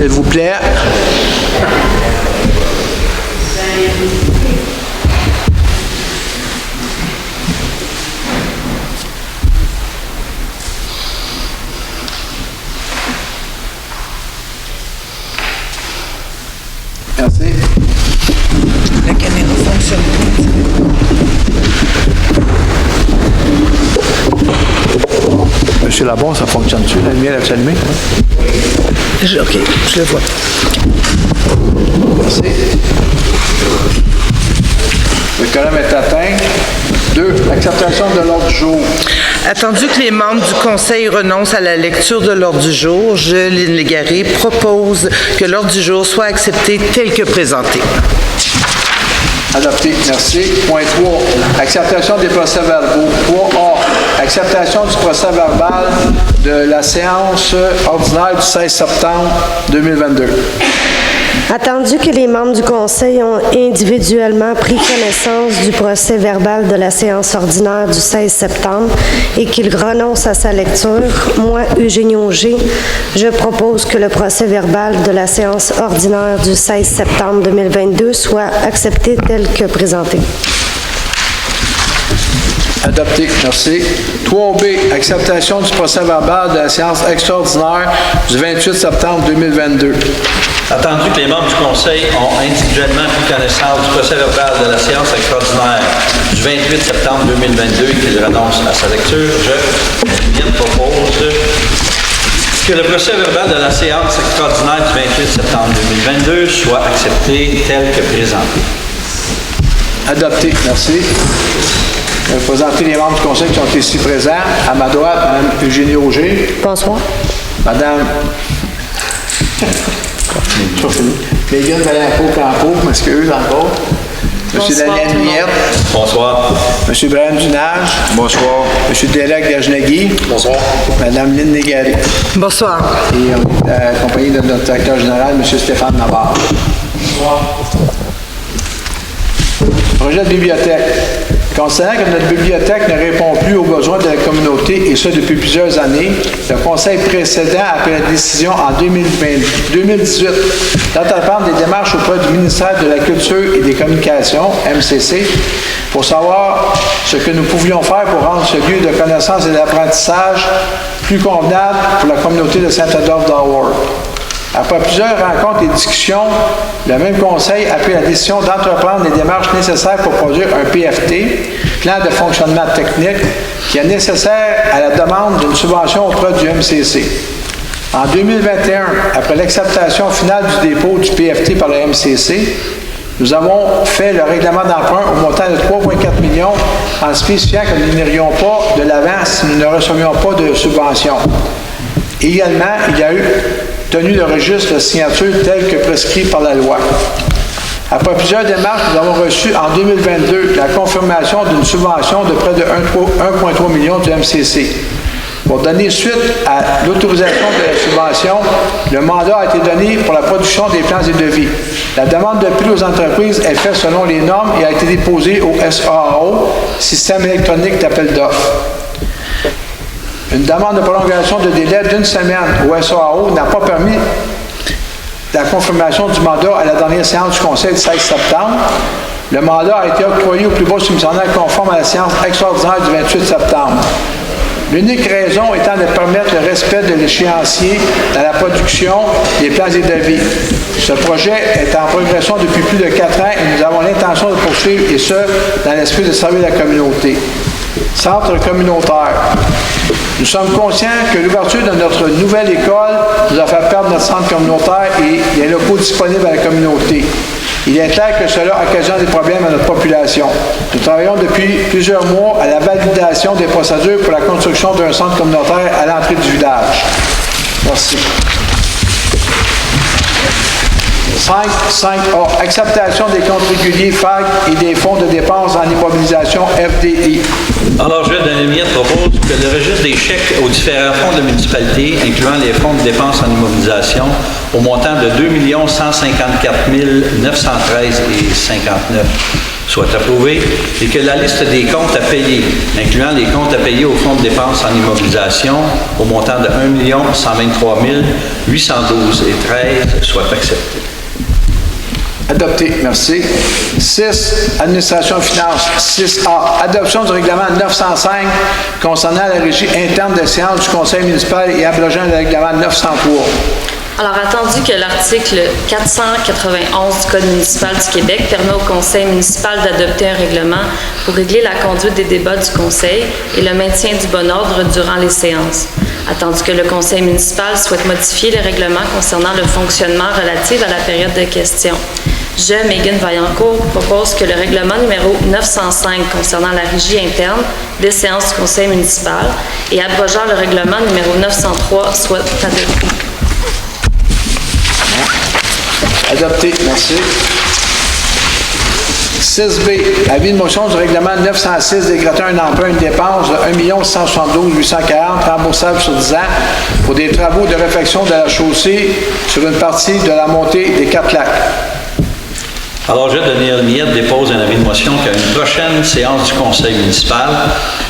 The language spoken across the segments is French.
s'il vous plaît. Merci. La caméra fonctionne pas. Monsieur Labon, ça fonctionne-tu? La lumière est allumée? OK, je le vois. Merci. Le quorum est atteint. 2. Acceptation de l'ordre du jour. Attendu que les membres du Conseil renoncent à la lecture de l'ordre du jour, je, Lynne Légaré, propose que l'ordre du jour soit accepté tel que présenté. Adopté. Merci. Point 3. Acceptation des procès-verbaux. 3A. Acceptation du procès-verbal de la séance ordinaire du 16 septembre 2022. Attendu que les membres du Conseil ont individuellement pris connaissance du procès-verbal de la séance ordinaire du 16 septembre et qu'ils renoncent à sa lecture, moi, Eugénie Auger, je propose que le procès-verbal de la séance ordinaire du 16 septembre 2022 soit accepté tel que présenté. Adopté. Merci. 3B. Acceptation du procès-verbal de la séance extraordinaire du 28 septembre 2022. Attendu que les membres du Conseil ont individuellement pris connaissance du procès-verbal de la séance extraordinaire du 28 septembre 2022 et qu'ils renoncent à sa lecture, je propose que le procès-verbal de la séance extraordinaire du 28 septembre 2022 soit accepté tel que présenté. Adopté. Merci. Je vais présenter les membres du Conseil qui sont ici présents. À ma droite, Mme Eugénie Auger. Bonsoir. Madame Megan Valencourt-Campo, m'excuse encore. Monsieur Daniel Miette. Bonsoir. Monsieur Brian Dunage. Bonsoir. Monsieur Derek Gajnagui. Bonsoir. Madame Lynne Légaré. Bonsoir. Et on est accompagné de notre directeur général, Monsieur Stéphane Navarre. Bonsoir. Projet de bibliothèque. Considérant que notre bibliothèque ne répond plus aux besoins de la communauté, et ce depuis plusieurs années, le Conseil précédent a pris la décision en 2018 d'entreprendre des démarches auprès du ministère de la Culture et des Communications, MCC, pour savoir ce que nous pouvions faire pour rendre ce lieu de connaissance et d'apprentissage plus convenable pour la communauté de Saint-Adolphe d'Howard. Après plusieurs rencontres et discussions, le même Conseil a pris la décision d'entreprendre les démarches nécessaires pour produire un PFT, plan de fonctionnement technique, qui est nécessaire à la demande d'une subvention auprès du MCC. En 2021, après l'acceptation finale du dépôt du PFT par le MCC, nous avons fait le règlement d'emprunt au montant de 3,4 millions en spécifiant que nous n'irions pas de l'avant si nous ne recevions pas de subvention. Également, il y a eu tenue de registre de signature tel que prescrit par la loi. Après plusieurs démarches, nous avons reçu en 2022 la confirmation d'une subvention de près de 1,3 million du MCC. Pour donner suite à l'autorisation de la subvention, le mandat a été donné pour la production des plans et devis. La demande de prix aux entreprises est faite selon les normes et a été déposée au SAO, Système électronique d'appel d'offres. Une demande de prolongation de délai d'une semaine au SAO n'a pas permis la confirmation du mandat à la dernière séance du Conseil du 16 septembre. Le mandat a été octroyé au plus bas soumissionnaire conforme à la séance extraordinaire du 28 septembre. L'unique raison étant de permettre le respect de l'échéancier dans la production des plans et devis. Ce projet est en progression depuis plus de 4 ans et nous avons l'intention de poursuivre, et ce, dans l'esprit de servir la communauté. Centre communautaire. Nous sommes conscients que l'ouverture de notre nouvelle école nous a fait perdre notre centre communautaire et les locaux disponibles à la communauté. Il est clair que cela occasionne des problèmes à notre population. Nous travaillons depuis plusieurs mois à la validation des procédures pour la construction d'un centre communautaire à l'entrée du village. Merci. 5A, acceptation des comptes réguliers FAG et des fonds de dépenses en immobilisation FDI. Alors, je, Daniel Miette, propose que le registre des chèques aux différents fonds de municipalité, incluant les fonds de dépenses en immobilisation, au montant de 2 154 913,59 soit approuvé et que la liste des comptes à payer, incluant les comptes à payer au fonds de dépenses en immobilisation, au montant de 1 123 812,13 soit acceptée. Adopté, merci. 6, administration et finances. 6A, adoption du règlement 905 concernant la régie interne des séances du conseil municipal et abrogeant le règlement 903. Alors, attendu que l'article 491 du Code municipal du Québec permet au conseil municipal d'adopter un règlement pour régler la conduite des débats du conseil et le maintien du bon ordre durant les séances. Attendu que le conseil municipal souhaite modifier le règlement concernant le fonctionnement relatif à la période de questions. Je, Megan Vaillancourt, propose que le règlement numéro 905 concernant la régie interne des séances du conseil municipal et abrogeant le règlement numéro 903 soit adopté. Adopté, merci. 6B, avis de motion du règlement 906 décrétant un emprunt, une dépense de 1 172 840 remboursable sur 10 ans pour des travaux de réfection de la chaussée sur une partie de la montée des 4 lacs. Alors, je, Daniel Miette, dépose un avis de motion qu'à une prochaine séance du conseil municipal,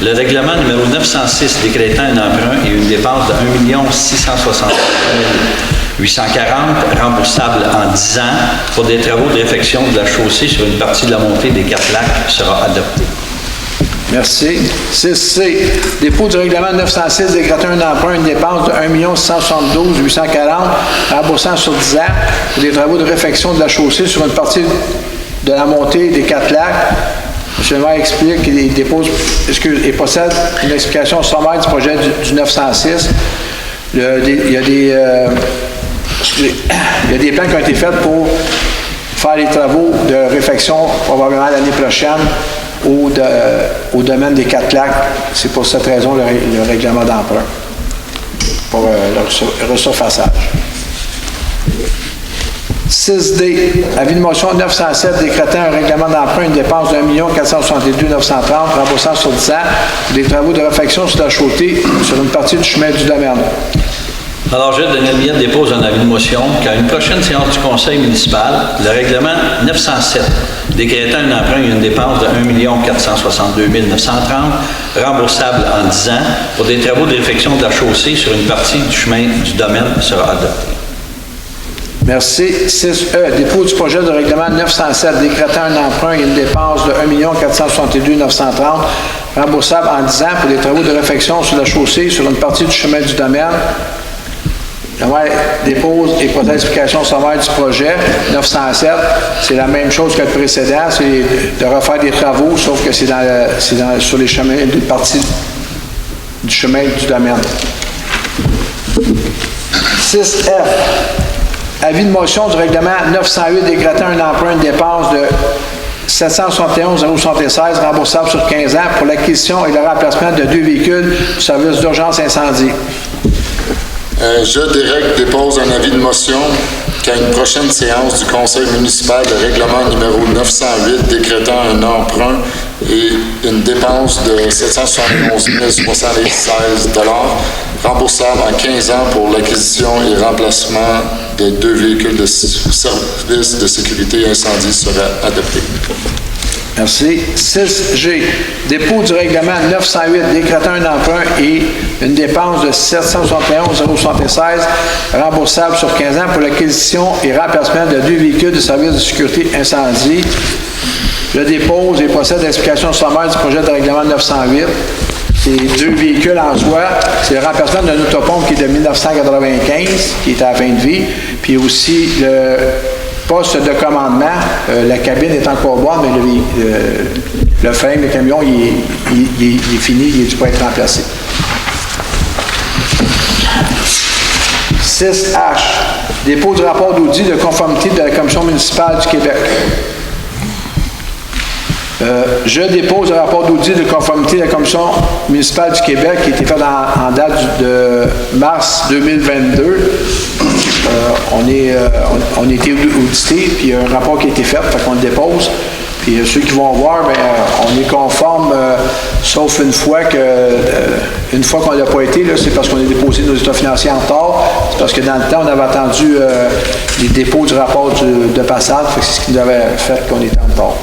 le règlement numéro 906 décrétant un emprunt et une dépense de 1 660 840 remboursable en 10 ans pour des travaux de réfection de la chaussée sur une partie de la montée des 4 lacs sera adopté. Merci. 6C, dépôt du règlement 906 décrétant un emprunt, une dépense de 1 672 840 remboursant sur 10 ans pour des travaux de réfection de la chaussée sur une partie de la montée des 4 lacs. M. le maire explique qu'il dépose, et possède une explication sommaire du projet du 906. Il y a des plans qui ont été faits pour faire les travaux de réfection probablement l'année prochaine au domaine des 4 lacs. C'est pour cette raison le règlement d'emprunt pour le resurfaçage. 6D, avis de motion 907 décrétant un règlement d'emprunt, une dépense de 1 462 930 remboursant sur 10 ans pour des travaux de réfection sur la chaussée sur une partie du chemin du domaine. Alors, je, Daniel Miette, dépose un avis de motion qu'à une prochaine séance du conseil municipal, le règlement 907 décrétant un emprunt et une dépense de 1 462 930 remboursable en 10 ans pour des travaux de réfection de la chaussée sur une partie du chemin du domaine sera adopté. Merci. 6E, dépôt du projet de règlement 907 décrétant un emprunt et une dépense de 1 462 930 remboursable en 10 ans pour des travaux de réfection sur la chaussée sur une partie du chemin du domaine. Le maire dépose et procède à l'explication sommaire du projet 907. C'est la même chose que le précédent, c'est de refaire des travaux, sauf que c'est sur les chemins, une partie du chemin du domaine. 6F. Avis de motion du règlement 908 décrétant un emprunt, une dépense de 771 076 remboursable sur 15 ans pour l'acquisition et le remplacement de 2 véhicules du service d'urgence incendie. Je, Derek, dépose un avis de motion qu'à une prochaine séance du conseil municipal, le règlement numéro 908 décrétant un emprunt et une dépense de 771 076 remboursable en 15 ans pour l'acquisition et remplacement de 2 véhicules de service de sécurité incendie sera adopté. Merci. 6G, dépôt du règlement 908 décrétant un emprunt et une dépense de 771 076 remboursable sur 15 ans pour l'acquisition et remplacement de 2 véhicules de service de sécurité incendie. Je dépose et procède à l'explication sommaire du projet de règlement 908. C'est 2 véhicules en soi. C'est le remplacement d'un autopompe qui est de 1995, qui est à la fin de vie, puis aussi le poste de commandement. La cabine est encore bonne, mais le frame, le camion, il est fini, il est dû pas être remplacé. 6H, dépôt du rapport d'audit de conformité de la Commission municipale du Québec. Je dépose le rapport d'audit de conformité de la Commission municipale du Québec qui a été fait en date de mars 2022. on a été audité, puis il y a un rapport qui a été fait, fait qu'on le dépose. Puis ceux qui vont voir, bien, on est conforme, sauf une fois qu'on n'a pas été, là, c'est parce qu'on a déposé nos états financiers en retard. C'est parce que dans le temps, on avait attendu les dépôts du rapport de passage, fait que c'est ce qui nous avait fait qu'on était en retard.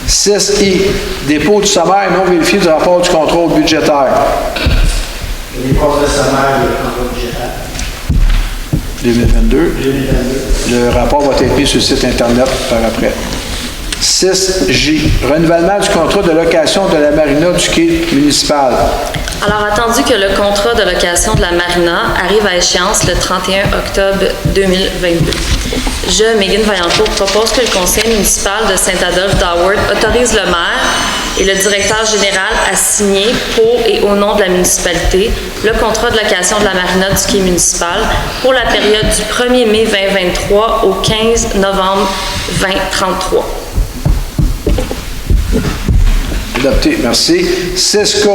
6I, dépôt du sommaire non vérifié du rapport du contrôle budgétaire. Les postes de sommaire du contrôle budgétaire. 2022. Le rapport va être mis sur le site Internet par après. 6J, renouvellement du contrat de location de la marina du quai municipal. Alors, attendu que le contrat de location de la marina arrive à échéance le 31 octobre 2022, je, Megan Vaillancourt, propose que le conseil municipal de Saint-Adolphe d'Howard autorise le maire et le directeur général à signer pour et au nom de la municipalité le contrat de location de la marina du quai municipal pour la période du 1er mai 2023 au 15 novembre 2033. Adopté, merci. 6K,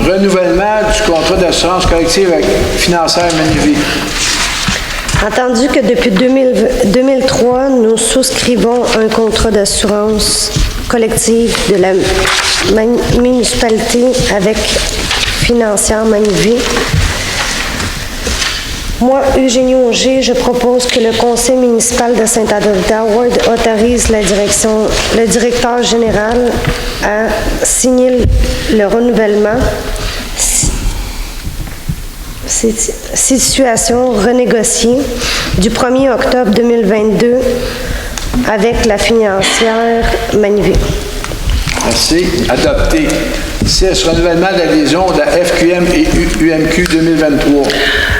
renouvellement du contrat d'assurance collective financière Manuvie. Entendu que depuis 2003, nous souscrivons un contrat d'assurance collective de la municipalité avec Financière Manuvie. Moi, Eugénie Auger, je propose que le conseil municipal de Saint-Adolphe d'Howard autorise le directeur général à signer le renouvellement. Situation renégociée du 1er octobre 2022 avec la financière Manuvie. Merci. Adopté. 6. Renouvellement d'adhésion de la FQM et UMQ 2023.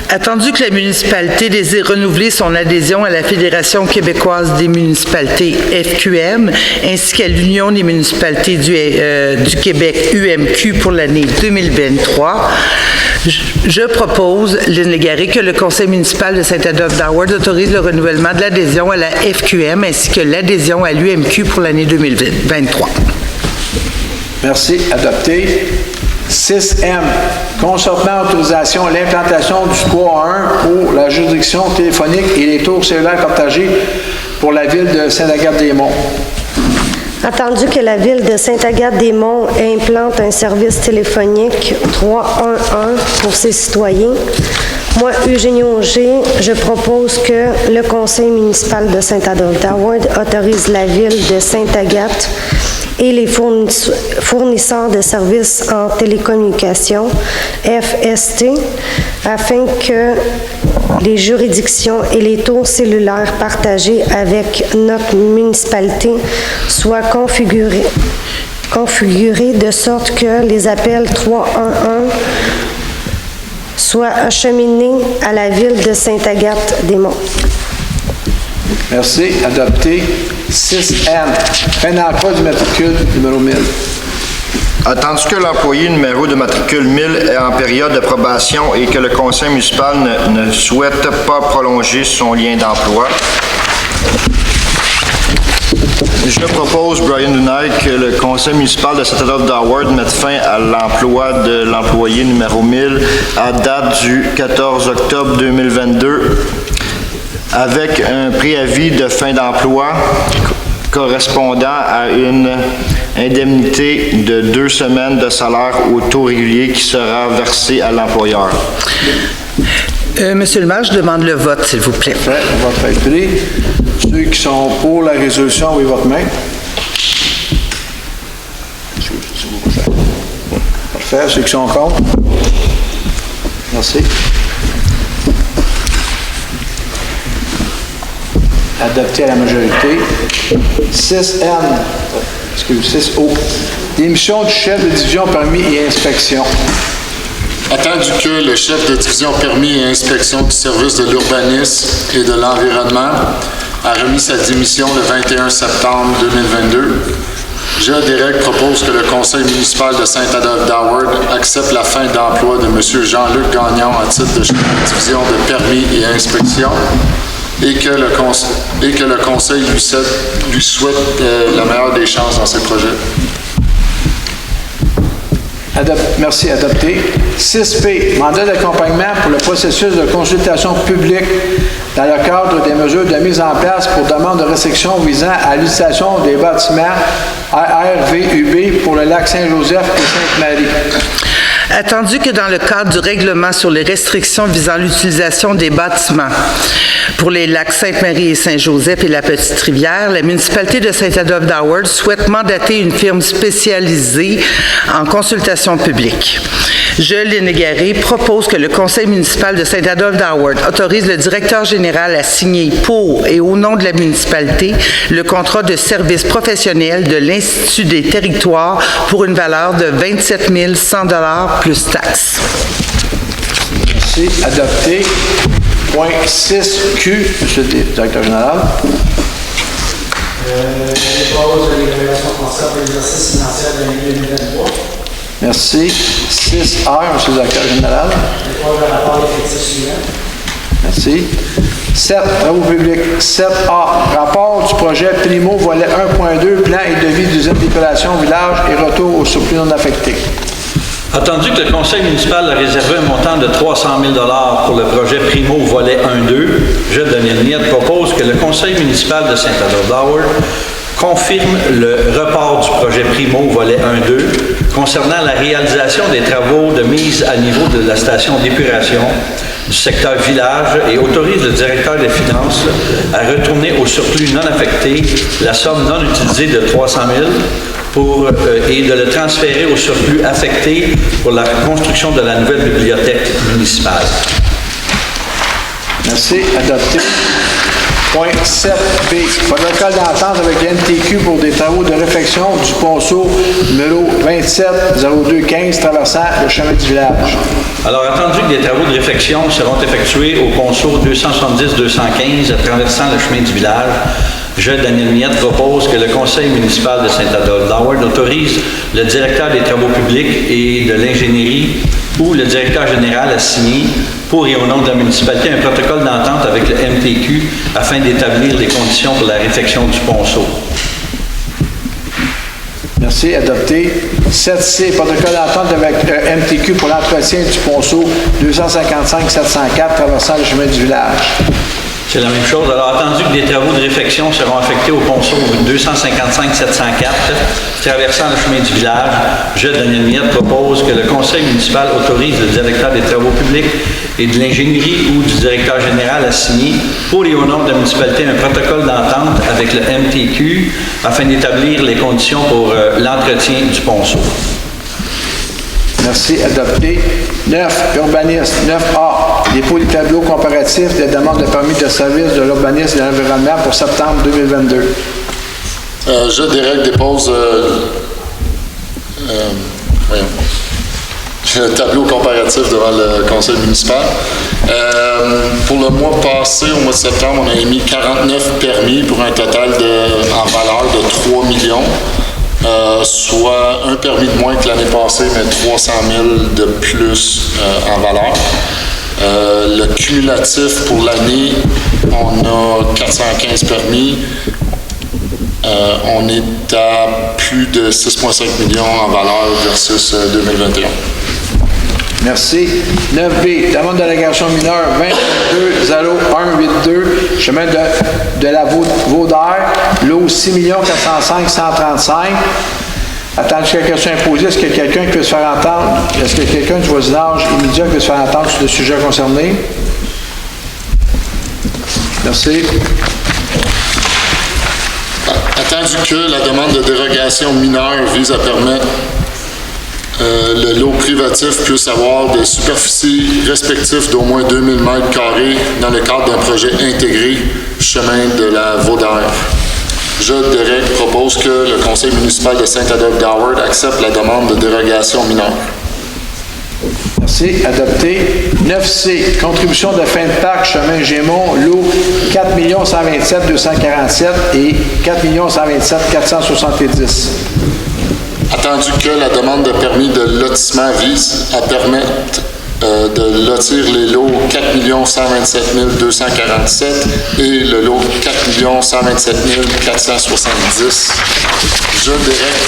Attendu que la municipalité désire renouveler son adhésion à la Fédération québécoise des municipalités FQM ainsi qu'à l'Union des municipalités du Québec UMQ pour l'année 2023, je propose, Lynn Légaré, que le conseil municipal de Saint-Adolphe d'Howard autorise le renouvellement de l'adhésion à la FQM ainsi que l'adhésion à l'UMQ pour l'année 2023. Merci. Adopté. 6M. Consentement autorisation à l'implantation du 3-1 pour la juridiction téléphonique et les tours cellulaires partagés pour la ville de Sainte-Agathe-des-Monts. Attendu que la ville de Sainte-Agathe-des-Monts implante un service téléphonique 311 pour ses citoyens, moi, Eugénie Auger, je propose que le conseil municipal de Saint-Adolphe d'Howard autorise la ville de Sainte-Agathe et les fournisseurs de services en télécommunications, FST, afin que les juridictions et les tours cellulaires partagés avec notre municipalité soient configurés de sorte que les appels 311 soient acheminés à la ville de Sainte-Agathe-des-Monts. Merci. Adopté. 6N. Fin d'emploi du matricule numéro 1000. Attendu que l'employé numéro de matricule 1000 est en période de probation et que le conseil municipal ne souhaite pas prolonger son lien d'emploi, je propose, Brian Dunay, que le conseil municipal de Saint-Adolphe d'Howard mette fin à l'emploi de l'employé numéro 1000 à date du 14 octobre 2022 avec un préavis de fin d'emploi correspondant à une indemnité de 2 semaines de salaire au taux régulier qui sera versé à l'employeur. Monsieur le maire, je demande le vote, s'il vous plaît. Parfait. Le vote va être pris. Ceux qui sont pour la résolution, oui, votre main. Parfait. Ceux qui sont contre. Merci. Adopté à la majorité. 6N. Excusez, 6O. Démission du chef de division permis et inspection. Attendu que le chef de division permis et inspection du service de l'urbanisme et de l'environnement a remis sa démission le 21 septembre 2022, je, Derek, propose que le conseil municipal de Saint-Adolphe d'Howard accepte la fin d'emploi de M. Jean-Luc Gagnon à titre de chef de division de permis et inspection et que le conseil lui souhaite la meilleure des chances dans ses projets. Merci, adopté. 6P, mandat d'accompagnement pour le processus de consultation publique dans le cadre des mesures de mise en place pour demande de restriction visant à l'utilisation des bâtiments ARVUB pour le lac Saint-Joseph et Sainte-Marie. Attendu que dans le cadre du règlement sur les restrictions visant l'utilisation des bâtiments pour les lacs Sainte-Marie et Saint-Joseph et la Petite-Rivière, la municipalité de Saint-Adolphe-d'Howard souhaite mandater une firme spécialisée en consultation publique. Je, Lénégaré, propose que le conseil municipal de Saint-Adolphe-d'Howard autorise le directeur général à signer pour et au nom de la municipalité le contrat de service professionnel de l'Institut des territoires pour une valeur de 27 100 $ plus taxes. Merci. Adopté. Point 6Q, Monsieur le directeur général. Je dépose l'évaluation foncière pour l'exercice financier de l'année 2023. Merci. 6R, Monsieur le directeur général. Je dépose le rapport d'effectifs suivant. Merci. 7, travaux publics. 7A, rapport du projet Primo, volet 1.2, plan et devis d'usine d'épuration, village et retour au surplus non affecté. Attendu que le conseil municipal a réservé un montant de 300 000 $ pour le projet Primo, volet 1-2, je, Daniel Miette, propose que le conseil municipal de Saint-Adolphe-d'Howard confirme le report du projet Primo, volet 1-2, concernant la réalisation des travaux de mise à niveau de la station d'épuration du secteur village et autorise le directeur des finances à retourner au surplus non affecté la somme non utilisée de 300 000 et de le transférer au surplus affecté pour la construction de la nouvelle bibliothèque municipale. Merci. Adopté. Point 7B. Protocole d'entente avec NTQ pour des travaux de réfection du ponceau numéro 270215 traversant le chemin du village. Alors, attendu que des travaux de réfection seront effectués au ponceau 270-215 traversant le chemin du village, je, Daniel Miette, propose que le conseil municipal de Saint-Adolphe-d'Howard autorise le directeur des travaux publics et de l'ingénierie ou le directeur général à signer pour et au nom de la municipalité un protocole d'entente avec le MTQ afin d'établir les conditions pour la réfection du ponceau. Merci. Adopté. 7C, protocole d'entente avec le MTQ pour l'entretien du ponceau 255-704 traversant le chemin du village. C'est la même chose. Alors, attendu que des travaux de réfection seront affectés au ponceau 255-704 traversant le chemin du village, je, Daniel Miette, propose que le conseil municipal autorise le directeur des travaux publics et de l'ingénierie ou du directeur général à signer pour et au nom de la municipalité un protocole d'entente avec le MTQ afin d'établir les conditions pour l'entretien du ponceau. Merci. Adopté. 9, urbanisme. 9A, dépôt des tableaux comparatifs des demandes de permis de service de l'urbanisme et de l'environnement pour septembre 2022. Je, Derek, dépose le tableau comparatif devant le conseil municipal. Pour le mois passé, au mois de septembre, on a émis 49 permis pour un total en valeur de 3 millions. Soit un permis de moins que l'année passée, mais 300 000 de plus en valeur. Le cumulatif pour l'année, on a 415 permis. On est à plus de 6,5 millions en valeur versus 2021. Merci. 9B, demande d'allégation mineure 22-0182, chemin de la Vaudère, lot 6 405 135. Attendu que quelqu'un soit imposé, est-ce que quelqu'un peut se faire entendre? Est-ce que quelqu'un du voisinage immédiat peut se faire entendre sur le sujet concerné? Merci. Attendu que la demande de dérogation mineure vise à permettre le lot privatif puisse avoir des superficies respectives d'au moins 2000 m² dans le cadre d'un projet intégré chemin de la Vaudère. Je, Derek, propose que le conseil municipal de Saint-Adolphe-d'Howard accepte la demande de dérogation mineure. Merci. Adopté. 9C, contribution de fin de parc, chemin Gémont, lot 4 127 247 et 4 127 470. Attendu que la demande de permis de lotissement vise à permettre de lotir les lots 4 127 247 et le lot 4 127 470. Je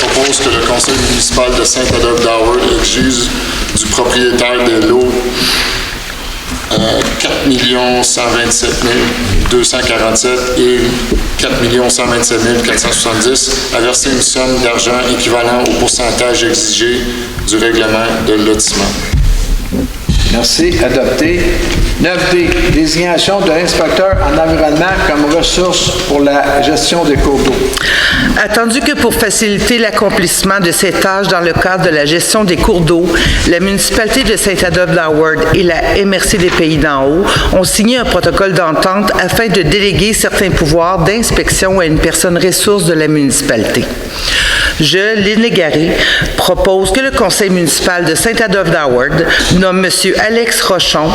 propose que le conseil municipal de Saint-Adolphe-d'Howard exige du propriétaire des lots 4 127 247 et 4 127 470 à verser une somme d'argent équivalent au pourcentage exigé du règlement de lotissement. Merci. Adopté. 9D, désignation de l'inspecteur en environnement comme ressource pour la gestion des cours d'eau. Attendu que pour faciliter l'accomplissement de ces tâches dans le cadre de la gestion des cours d'eau, la municipalité de Saint-Adolphe-d'Howard et la MRC des Pays d'en haut ont signé un protocole d'entente afin de déléguer certains pouvoirs d'inspection à une personne ressource de la municipalité. Je, Lynn Garé, propose que le conseil municipal de Saint-Adolphe-d'Howard nomme M. Alex Rochon,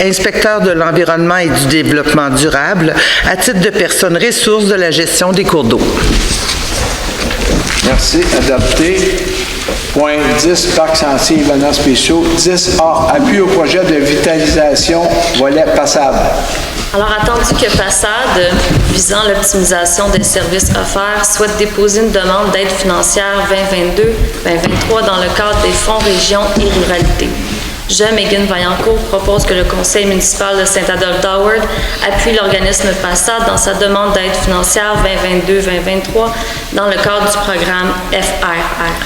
inspecteur de l'environnement et du développement durable, à titre de personne ressource de la gestion des cours d'eau. Merci. Adopté. Point 10, parcs sentiers et événements spéciaux. 10A, appui au projet de vitalisation, volet passable. Alors, attendu que Passade, visant l'optimisation des services offerts, souhaite déposer une demande d'aide financière 2022-2023 dans le cadre des fonds région et ruralité. Je, Megan Vaillancourt, propose que le conseil municipal de Saint-Adolphe-d'Howard appuie l'organisme Passade dans sa demande d'aide financière 2022-2023 dans le cadre du programme FRR.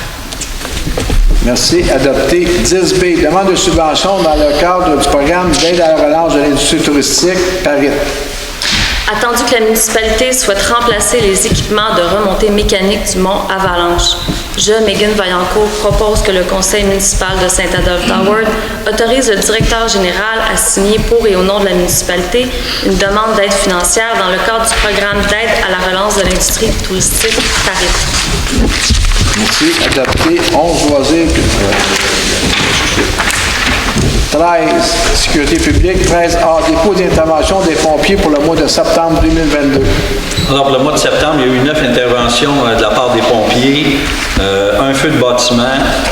Merci. Adopté. 10B, demande de subvention dans le cadre du programme d'aide à la relance de l'industrie touristique, Paris. Attendu que la municipalité souhaite remplacer les équipements de remontée mécanique du mont Avalanche. Je, Megan Vaillancourt, propose que le conseil municipal de Saint-Adolphe-d'Howard autorise le directeur général à signer pour et au nom de la municipalité une demande d'aide financière dans le cadre du programme d'aide à la relance de l'industrie touristique, Paris. Merci. Adopté. 11, loisirs. 13, sécurité publique. 13A, dépôt d'intervention des pompiers pour le mois de septembre 2022. Alors, pour le mois de septembre, il y a eu 9 interventions de la part des pompiers, un feu de bâtiment,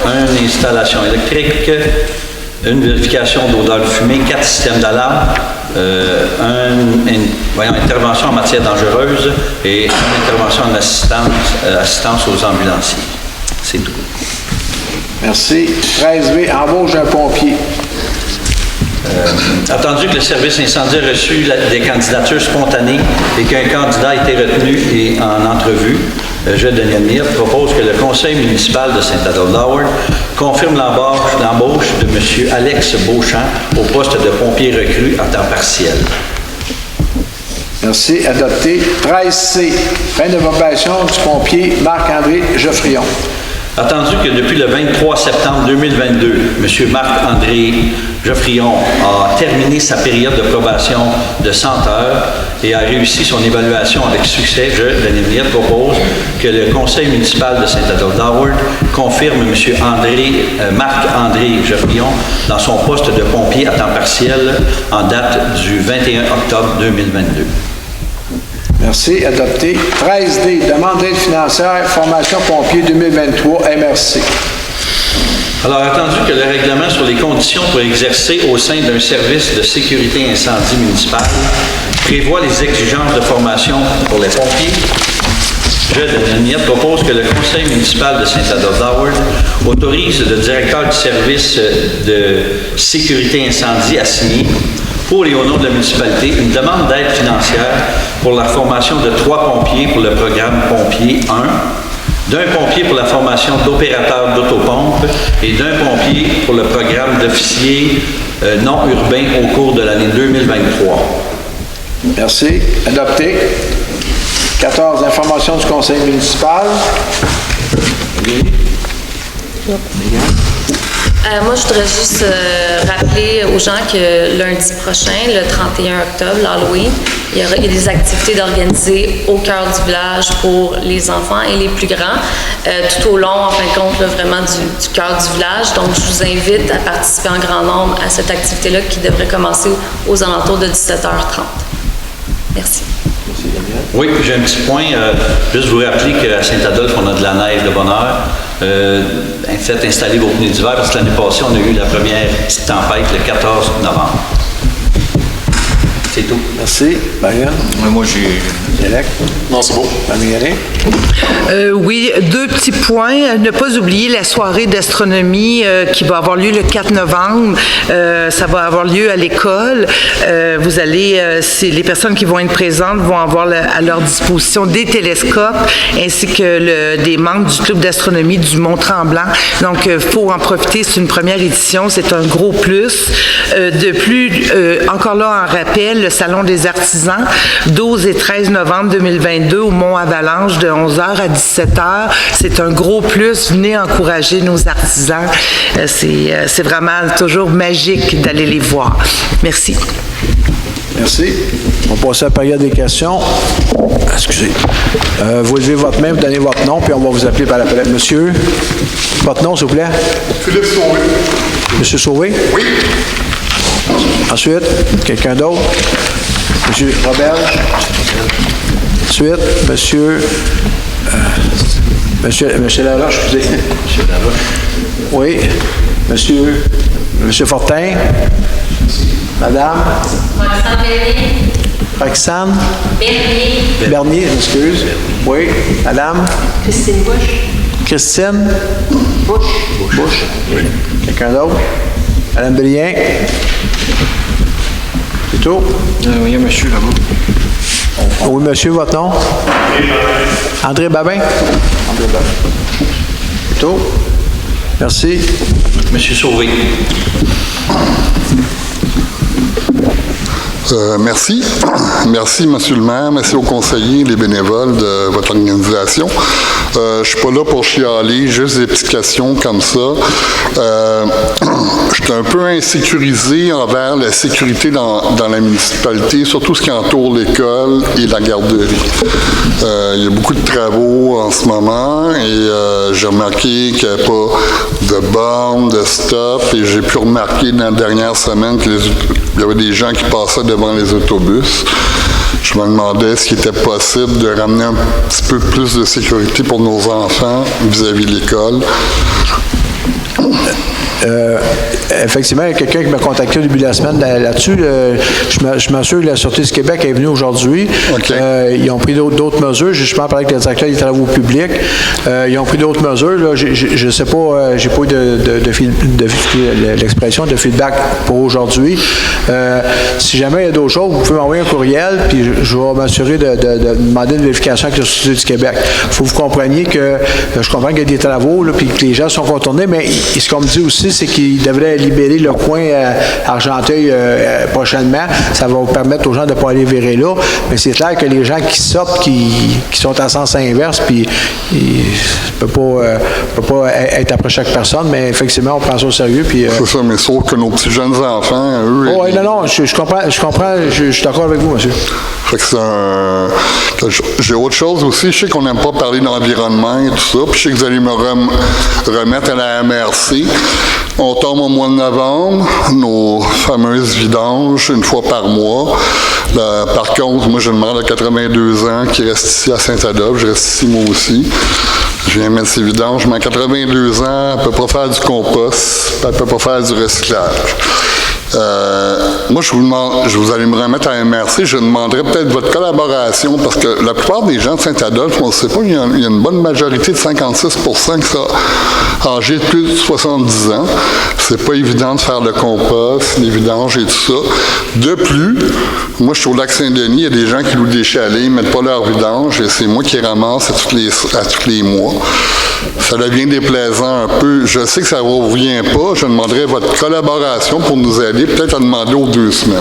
une installation électrique, une vérification d'odeur de fumée, 4 systèmes d'alarme, intervention en matière dangereuse et une intervention en assistance aux ambulanciers. C'est tout. Merci. 13B, embauche d'un pompier. Attendu que le service incendie a reçu des candidatures spontanées et qu'un candidat a été retenu et en entrevue, je, Daniel Mire, propose que le conseil municipal de Saint-Adolphe-d'Howard confirme l'embauche de M. Alex Beauchamp au poste de pompier recru à temps partiel. Merci. Adopté. 13C, fin de probation du pompier Marc-André Geoffrion. Attendu que depuis le 23 septembre 2022, M. Marc-André Geoffrion a terminé sa période de probation de 100 heures et a réussi son évaluation avec succès, je, Daniel Mire, propose que le conseil municipal de Saint-Adolphe-d'Howard confirme M. Marc-André Geoffrion dans son poste de pompier à temps partiel en date du 21 octobre 2022. Merci. Adopté. 13D, demande d'aide financière, formation pompier 2023, MRC. Alors, attendu que le règlement sur les conditions pour exercer au sein d'un service de sécurité incendie municipal prévoit les exigences de formation pour les pompiers, je, Daniel Mire, propose que le conseil municipal de Saint-Adolphe-d'Howard autorise le directeur du service de sécurité incendie à signer pour et au nom de la municipalité, une demande d'aide financière pour la formation de 3 pompiers pour le programme Pompier 1, d'un pompier pour la formation d'opérateur d'autopompe et d'un pompier pour le programme d'officier non urbain au cours de l'année 2023. Merci. Adopté. 14, information du conseil municipal. Moi, je voudrais juste rappeler aux gens que lundi prochain, le 31 octobre, l'Halloween, il y a des activités d'organiser au cœur du village pour les enfants et les plus grands, tout au long, en fin de compte, là, vraiment du cœur du village. Donc, je vous invite à participer en grand nombre à cette activité-là qui devrait commencer aux alentours de 17h30. Merci. Oui, j'ai un petit point. Juste vous rappeler qu'à Saint-Adolphe, on a de la neige de bonne heure. faites installer vos pneus d'hiver parce que l'année passée, on a eu la première petite tempête le 14 novembre. C'est tout. Merci. Marianne? Moi, j'ai... Direct? Non, c'est bon. Oui, 2 petits points. Ne pas oublier la soirée d'astronomie qui va avoir lieu le 4 novembre. Ça va avoir lieu à l'école. Vous allez, les personnes qui vont être présentes vont avoir à leur disposition des télescopes ainsi que des membres du club d'astronomie du Mont-Tremblant. Donc, il faut en profiter. C'est une première édition. C'est un gros plus. De plus, encore là, en rappel, le Salon des artisans, 12 et 13 novembre 2022 au Mont-Avalanche de 11h à 17h. C'est un gros plus. Venez encourager nos artisans. C'est vraiment toujours magique d'aller les voir. Merci. Merci. On va passer à la période des questions. Excusez. Vous levez votre main, vous donnez votre nom, puis on va vous appeler par l'appel. Monsieur, votre nom, s'il vous plaît? Philippe Sauvé. Monsieur Sauvé? Oui. Ensuite, quelqu'un d'autre? Monsieur Roberge? Ensuite, Monsieur Laroche, excusez. Monsieur Laroche. Oui. Monsieur Fortin? Madame? Roxane Bernier. Roxane? Bernier. Bernier, excuse. Oui. Madame? Christine Bush. Christine? Bush. Oui. Quelqu'un d'autre? Madame Brien? C'est tout? Oui, il y a monsieur là-bas. Oui, monsieur, votre nom? André Babin? André Babin. C'est tout? Merci. Monsieur Sauvé. Merci. Merci, Monsieur le maire. Merci aux conseillers, les bénévoles de votre organisation. Je suis pas là pour chialer, juste des petites questions comme ça. Je suis un peu insécurisé envers la sécurité dans la municipalité, surtout ce qui entoure l'école et la garderie. Il y a beaucoup de travaux en ce moment et j'ai remarqué qu'il n'y avait pas de bornes, de stop, et j'ai pu remarquer dans la dernière semaine qu'il y avait des gens qui passaient devant les autobus. Je me demandais s'il était possible de ramener un petit peu plus de sécurité pour nos enfants vis-à-vis de l'école. Effectivement, il y a quelqu'un qui m'a contacté au début de la semaine là-dessus. Je m'assure que la Sûreté du Québec est venue aujourd'hui. Okay. Ils ont pris d'autres mesures. J'ai justement parlé avec le directeur des travaux publics. Ils ont pris d'autres mesures. Là, je ne sais pas, j'ai pas eu l'expression de feedback pour aujourd'hui. Si jamais il y a d'autres choses, vous pouvez m'envoyer un courriel, puis je vais m'assurer de demander une vérification avec la Sûreté du Québec. Il faut que vous compreniez que je comprends qu'il y a des travaux, là, puis que les gens sont contournés, mais ce qu'on me dit aussi, c'est qu'ils devraient libérer le coin à Argenteuil prochainement. Ça va vous permettre aux gens de ne pas aller virer là. Mais c'est clair que les gens qui sortent, qui sont à sens inverse, puis ne peut pas être après chaque personne, mais effectivement, on prend ça au sérieux. Puis, c'est ça, mais sauf que nos petits jeunes enfants, eux... Oh, oui, non, je comprends, je suis d'accord avec vous, monsieur. Fait que j'ai autre chose aussi. Je sais qu'on n'aime pas parler d'environnement et tout ça, puis je sais que vous allez me remettre à la MRC. On tombe au mois de novembre, nos fameuses vidanges, une fois par mois. Par contre, moi, j'ai une mère de 82 ans qui reste ici à Saint-Adolphe. Je reste ici, moi aussi. Je viens mettre ses vidanges, mais à 82 ans, elle ne peut pas faire du compost, elle ne peut pas faire du recyclage. Moi, vous allez me remettre à la MRC, je demanderais peut-être votre collaboration, parce que la plupart des gens de Saint-Adolphe, on ne sait pas, il y a une bonne majorité de 56% qui sont âgés de plus de 70 ans. C'est pas évident de faire le compost, les vidanges et tout ça. De plus, moi, je suis au lac Saint-Denis, il y a des gens qui louent des chalets, ils ne mettent pas leur vidange, et c'est moi qui ramasse à tous les mois. Ça devient déplaisant un peu. Je sais que ça ne vous revient pas. Je demanderai votre collaboration pour nous aider, peut-être à demander aux 2 semaines.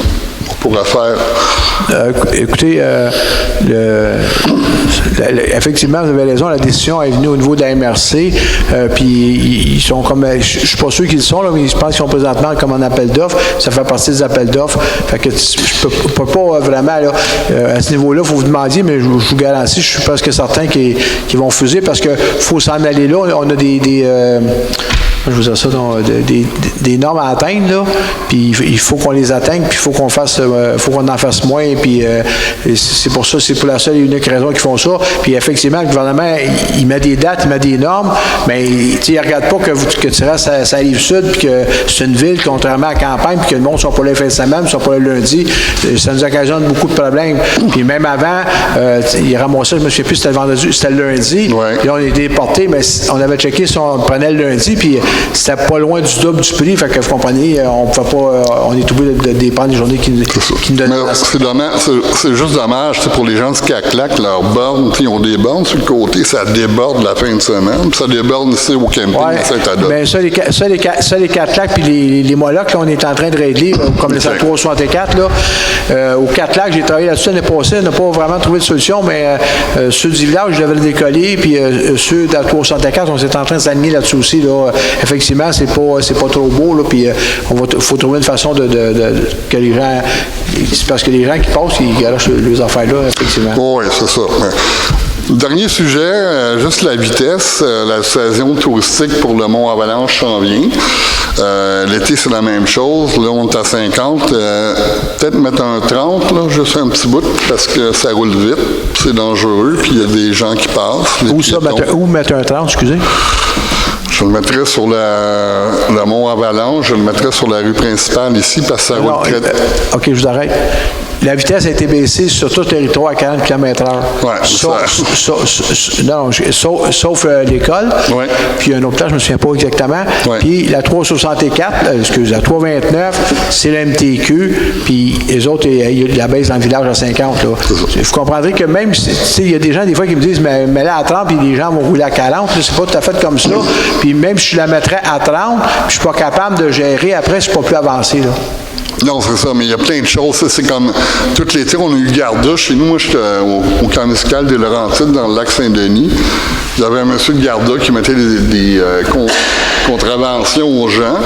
On pourra faire. Écoutez, effectivement, vous avez raison, la décision est venue au niveau de la MRC, puis ils sont comme, je ne suis pas sûr qu'ils le sont, là, mais je pense qu'ils sont présentement comme en appel d'offres, ça fait partie des appels d'offres, fait que je ne peux pas vraiment, là, à ce niveau-là, il faut vous demander, mais je vous garantis, je suis presque certain qu'ils vont refuser, parce qu'il faut s'en aller là, on a je vous ai ça, des normes à atteindre, là, puis il faut qu'on les atteigne, puis il faut qu'on en fasse moins, puis c'est pour ça, c'est pour la seule et unique raison qu'ils font ça. Puis effectivement, le gouvernement, il met des dates, il met des normes, mais il ne regarde pas que tu restes à la Rive-Sud, puis que c'est une ville, contrairement à la campagne, puis que le monde ne soit pas là les fins de semaine, ne soit pas là le lundi. Ça nous occasionne beaucoup de problèmes. Puis même avant, il ramassait, je ne me souviens plus, c'était le vendredi, c'était le lundi. Ouais. Puis là, on était déportés, mais on avait checké si on prenait le lundi, puis c'était pas loin du double du prix. Fait que vous comprenez, on pouvait pas, on est obligé de dépendre des journées qui nous donnent. C'est juste dommage, pour les gens de Scaclac, leurs bornes, ils ont des bornes sur le côté, ça déborde la fin de semaine, puis ça déborde ici au camping à Saint-Adolphe. Bien, ça, les 4 lacs, puis les Molocs, là, on est en train de régler, comme les 364, là. Aux 4 lacs, j'ai travaillé là-dessus l'année passée, on n'a pas vraiment trouvé de solution, mais ceux du village, je devais le décoller, puis ceux de la 364, on s'est en train de s'aligner là-dessus aussi, là. Effectivement, c'est pas trop beau, là, puis faut trouver une façon que les gens, c'est parce que les gens qui passent, ils garochent les affaires là, effectivement. Oui, c'est ça. Dernier sujet, juste la vitesse. La saison touristique pour le Mont Avalanche s'en vient. L'été, c'est la même chose. Là, on est à 50. Peut-être mettre un 30, là, juste un petit bout, parce que ça roule vite. C'est dangereux, puis il y a des gens qui passent. Où mettre un 30, excusez? Je le mettrais sur le Mont Avalanche, je le mettrais sur la rue principale ici, parce que ça roule très... OK, je vous arrête. La vitesse a été baissée sur tout le territoire à 40 km/h. Sauf l'école. Ouais. Puis un autre temps, je ne me souviens pas exactement. Ouais. Puis la 364, la 329, c'est la MTQ. Puis les autres, ils la baissent dans le village à 50. Là. Vous comprendrez que même, il y a des gens, des fois, qui me disent, mais là, à 30, puis les gens vont rouler à 40. C'est pas tout à fait comme ça. Puis même si je la mettrais à 30, je suis pas capable de gérer. Après, je ne suis pas plus avancé. Là. Non, c'est ça, mais il y a plein de choses. C'est comme, tout l'été, on a eu Garda. Chez nous, moi, j'étais au camp musical des Laurentides, dans le lac Saint-Denis. Il y avait un monsieur de Garda qui mettait des contraventions aux gens,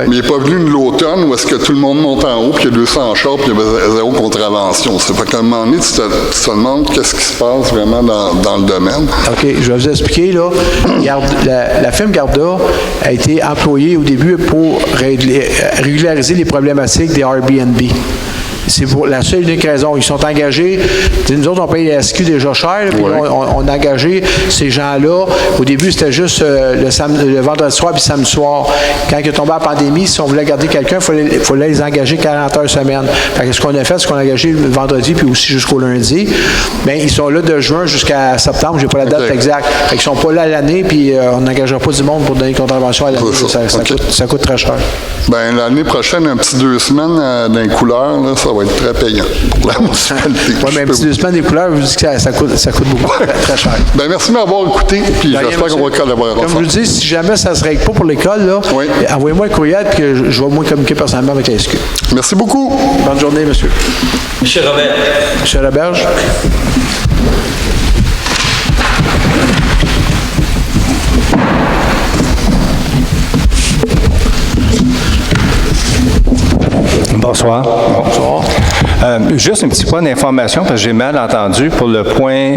mais il n'est pas venu de l'automne où est-ce que tout le monde monte en haut, puis il y a 200 chars, puis il y avait 0 contravention. C'est pas qu'à un moment donné, tu te demandes qu'est-ce qui se passe vraiment dans le domaine. OK, je vais vous expliquer, là. La firme Garda a été employée au début pour régulariser les problématiques des Airbnb. C'est pour la seule unique raison. Ils sont engagés. Nous autres, on paye les SQ déjà cher, puis on a engagé ces gens-là. Au début, c'était juste le vendredi soir puis samedi soir. Quand il est tombé la pandémie, si on voulait garder quelqu'un, il fallait les engager 40 heures semaine. Fait que ce qu'on a fait, c'est qu'on a engagé le vendredi puis aussi jusqu'au lundi. Bien, ils sont là de juin jusqu'à septembre. J'ai pas la date exacte. Fait qu'ils sont pas là à l'année, puis on n'engagera pas du monde pour donner une contravention à l'année. Ça coûte très cher. Bien, l'année prochaine, un petit 2 semaines d'un couleur, là, ça va être très payant pour la municipalité. Oui, mais un petit 2 semaines des couleurs, je vous dis que ça coûte beaucoup, très cher. Bien, merci de m'avoir écouté, puis j'espère qu'on va collaborer ensemble. Comme je vous dis, si jamais ça ne se règle pas pour l'école, là, envoyez-moi un courriel, puis je vais moi communiquer personnellement avec la SQ. Merci beaucoup. Bonne journée, monsieur. Monsieur Robert. Monsieur Roberge. Bonsoir. Bonsoir. Juste un petit point d'information parce que j'ai mal entendu pour le point